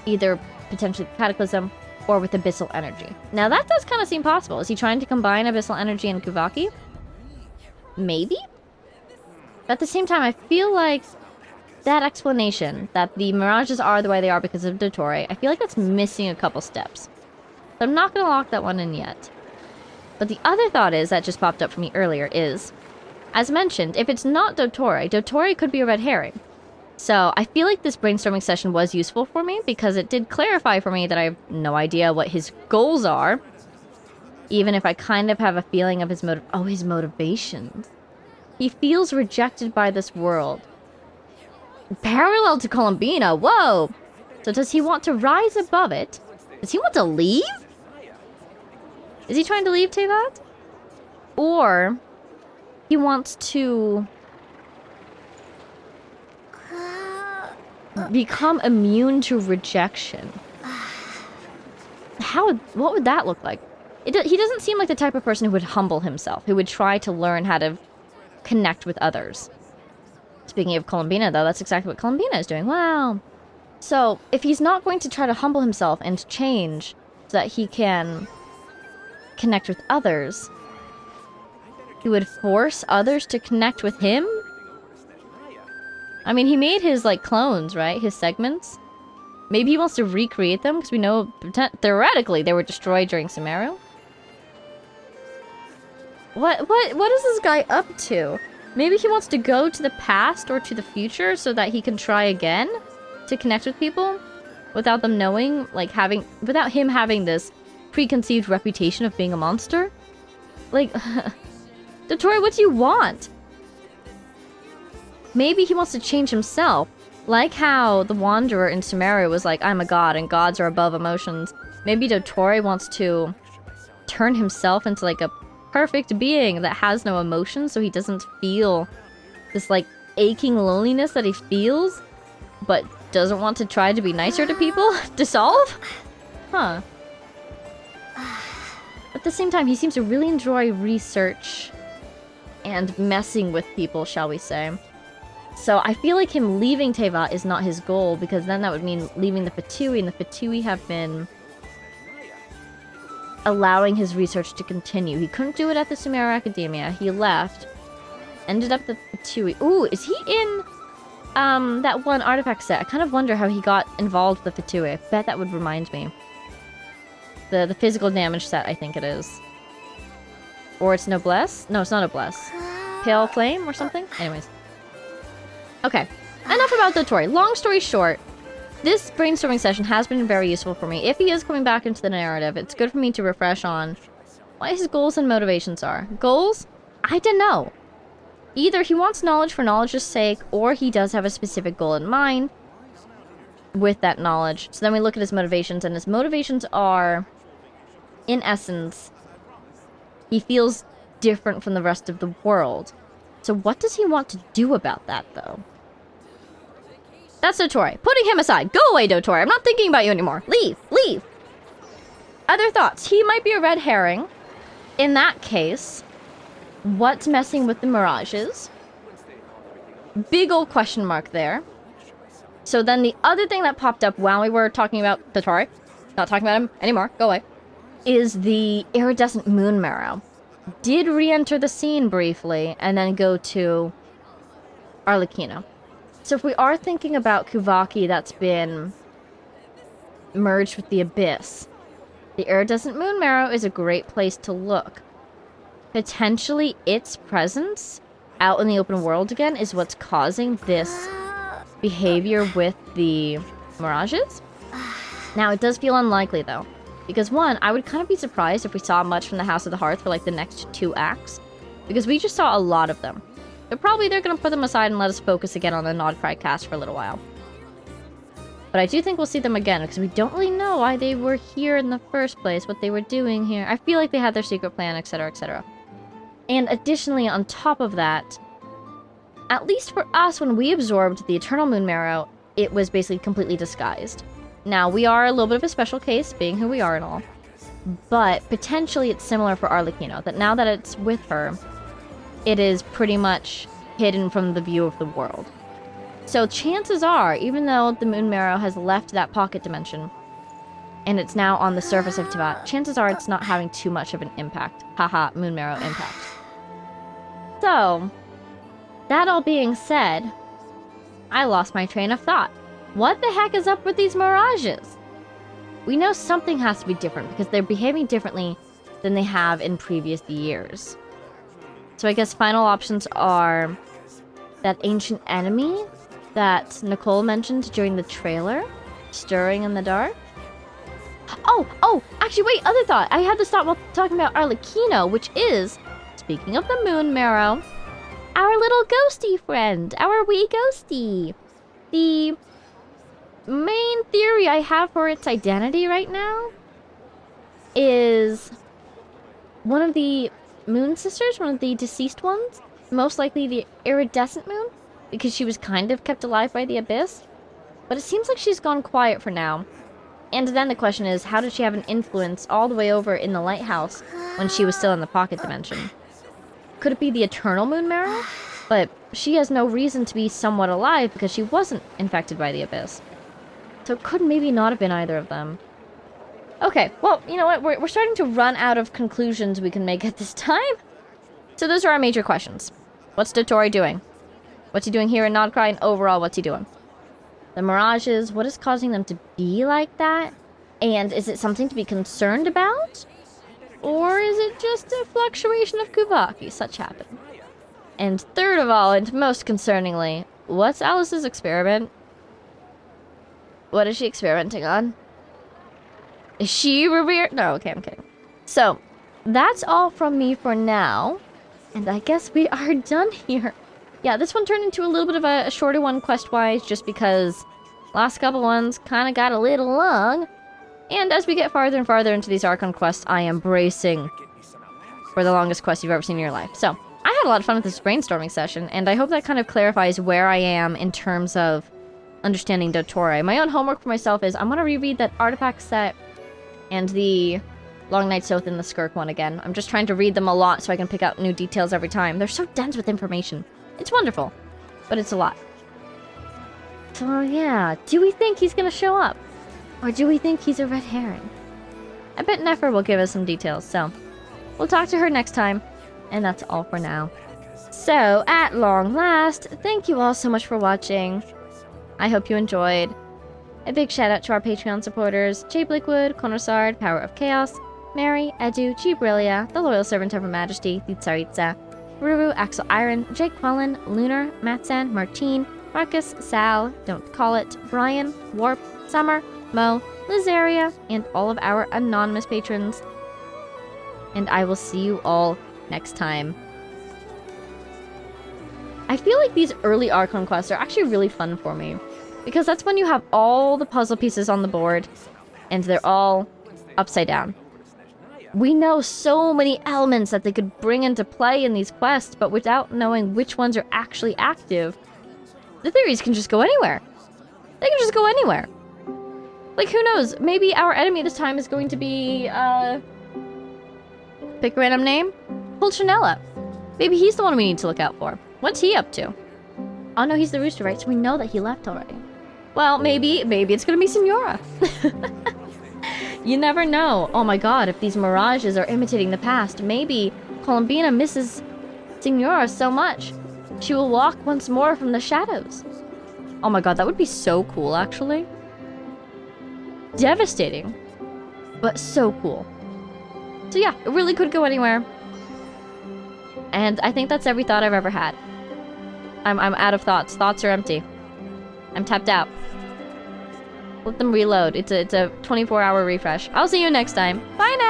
either potentially Cataclysm or with Abyssal energy. Now that does kind of seem possible. Is he trying to combine Abyssal energy and Kuvaki? maybe? But at the same time, I feel like that explanation, that the mirages are the way they are because of Dottore, I feel like that's missing a couple steps. So I'm not going to lock that one in yet. But the other thought is, that just popped up for me earlier, is, as mentioned, if it's not Dottore, Dottore could be a red herring. So I feel like this brainstorming session was useful for me because it did clarify for me that I have no idea what his goals are. Even if I kind of have a feeling of his his motivations. He feels rejected by this world. Parallel to Columbina, whoa! So does he want to rise above it? Does he want to leave? Is he trying to leave Teyvat? Or he wants to become immune to rejection. What would that look like? He doesn't seem like the type of person who would humble himself, who would try to learn how to connect with others. Speaking of Columbina, though, that's exactly what Columbina is doing. Wow. So, if he's not going to try to humble himself and change so that he can connect with others, he would force others to connect with him? I mean, he made his, like, clones, right? His segments. Maybe he wants to recreate them, because we know, theoretically, they were destroyed during Sumeru. What is this guy up to? Maybe he wants to go to the past or to the future so that he can try again to connect with people without them knowing, like, without him having this preconceived reputation of being a monster? Like, Dottore, what do you want? Maybe he wants to change himself. Like how the Wanderer in Sumeru was like, I'm a god and gods are above emotions. Maybe Dottore wants to turn himself into like a perfect being that has no emotions so he doesn't feel this like aching loneliness that he feels, but doesn't want to try to be nicer to people to solve? Huh. At the same time, he seems to really enjoy research and messing with people, shall we say. So I feel like him leaving Teyvat is not his goal, because then that would mean leaving the Fatui, and the Fatui have been allowing his research to continue. He couldn't do it at the Sumeru Academia. He left. Ended up at the Fatui. Ooh, is he in that one artifact set? I kind of wonder how he got involved with the Fatui. I bet that would remind me. The physical damage set, I think it is. Or it's Noblesse? No, it's not Noblesse. Pale Flame or something? Anyways. Okay. Enough about Dottore. Long story short, this brainstorming session has been very useful for me. If he is coming back into the narrative, it's good for me to refresh on what his goals and motivations are. Goals? I don't know. Either he wants knowledge for knowledge's sake, or he does have a specific goal in mind with that knowledge. So then we look at his motivations, and his motivations are, in essence, he feels different from the rest of the world. So what does he want to do about that, though? That's Dottore. Putting him aside. Go away, Dottore. I'm not thinking about you anymore. Leave. Leave. Other thoughts. He might be a red herring. In that case, what's messing with the mirages? Big old question mark there. So then the other thing that popped up while we were talking about Dottore, not talking about him anymore, go away, is the iridescent moon marrow. Did re-enter the scene briefly and then go to Arlecchino. So if we are thinking about Kuvaki that's been merged with the Abyss, the iridescent moon marrow is a great place to look. Potentially its presence out in the open world again is what's causing this behavior with the mirages. Now it does feel unlikely though. Because one, I would kind of be surprised if we saw much from the House of the Hearth for like the next 2 acts. Because we just saw a lot of them. But probably they're going to put them aside and let us focus again on the Nodcry cast for a little while. But I do think we'll see them again, because we don't really know why they were here in the first place, what they were doing here. I feel like they had their secret plan, etc, etc. And additionally, on top of that, at least for us, when we absorbed the Eternal Moon Marrow, it was basically completely disguised. Now, we are a little bit of a special case, being who we are and all. But potentially it's similar for Arlecchino, that now that it's with her, it is pretty much hidden from the view of the world. So chances are, even though the Moon Marrow has left that pocket dimension, and it's now on the surface of Teyvat, chances are it's not having too much of an impact. Haha, Moon Marrow impact. So, that all being said, I lost my train of thought. What the heck is up with these mirages? We know something has to be different because they're behaving differently than they have in previous years. So I guess final options are that ancient enemy that Nicole mentioned during the trailer, stirring in the dark. Oh, actually wait, other thought. I had this thought while talking about Arlecchino, which is, speaking of the moon marrow, our little ghosty friend, our wee ghosty. The main theory I have for its identity right now is one of the moon sisters, one of the deceased ones, most likely the iridescent moon, because she was kind of kept alive by the abyss. But it seems like she's gone quiet for now. And then the question is, how did she have an influence all the way over in the lighthouse when she was still in the pocket dimension? Could it be the eternal moon marrow? But she has no reason to be somewhat alive because she wasn't infected by the abyss. So it could maybe not have been either of them. Okay, well, you know what? We're starting to run out of conclusions we can make at this time. So those are our major questions. What's Dottore doing? What's he doing here in Nodcry? And overall, what's he doing? The mirages, what is causing them to be like that? And is it something to be concerned about? Or is it just a fluctuation of Kuvaki? Such happen. And third of all, and most concerningly, what's Alice's experiment? What is she experimenting on? Is she revered? No, okay, I'm kidding. So, that's all from me for now. And I guess we are done here. Yeah, this one turned into a little bit of a shorter one quest-wise, just because last couple ones kind of got a little long. And as we get farther and farther into these Archon quests, I am bracing for the longest quest you've ever seen in your life. So, I had a lot of fun with this brainstorming session, and I hope that kind of clarifies where I am in terms of understanding Dottore. My own homework for myself is I'm going to reread that artifact set and the Long Night's Oath and the Skirk one again. I'm just trying to read them a lot so I can pick out new details every time. They're so dense with information. It's wonderful, but it's a lot. So yeah, do we think he's going to show up? Or do we think he's a red herring? I bet Nefer will give us some details, so we'll talk to her next time. And that's all for now. So, at long last, thank you all so much for watching. I hope you enjoyed. A big shout out to our Patreon supporters, Jay Blickwood, Konosard, Power of Chaos, Mary, Edu, Gibrilia, The Loyal Servant of Her Majesty, the Tsaritsa, Ruru, Axel Iron, Jake Quellen, Lunar, Matsan, Martine, Marcus, Sal, Don't Call It, Brian, Warp, Summer, Mo, Lizaria, and all of our anonymous patrons. And I will see you all next time. I feel like these early Archon quests are actually really fun for me, because that's when you have all the puzzle pieces on the board, and they're all upside down. We know so many elements that they could bring into play in these quests, but without knowing which ones are actually active, the theories can just go anywhere. They can just go anywhere. Like, who knows? Maybe our enemy this time is going to be, pick a random name? Pulcinella. Maybe he's the one we need to look out for. What's he up to? Oh no, he's the rooster, right? So we know that he left already. Well, maybe it's gonna be Signora. You never know. Oh my god, if these mirages are imitating the past, maybe Columbina misses Signora so much, she will walk once more from the shadows. Oh my god, that would be so cool, actually. Devastating, but so cool. So yeah, it really could go anywhere. And I think that's every thought I've ever had. I'm out of thoughts. Thoughts are empty. I'm tapped out. Let them reload. It's a 24-hour refresh. I'll see you next time. Bye now!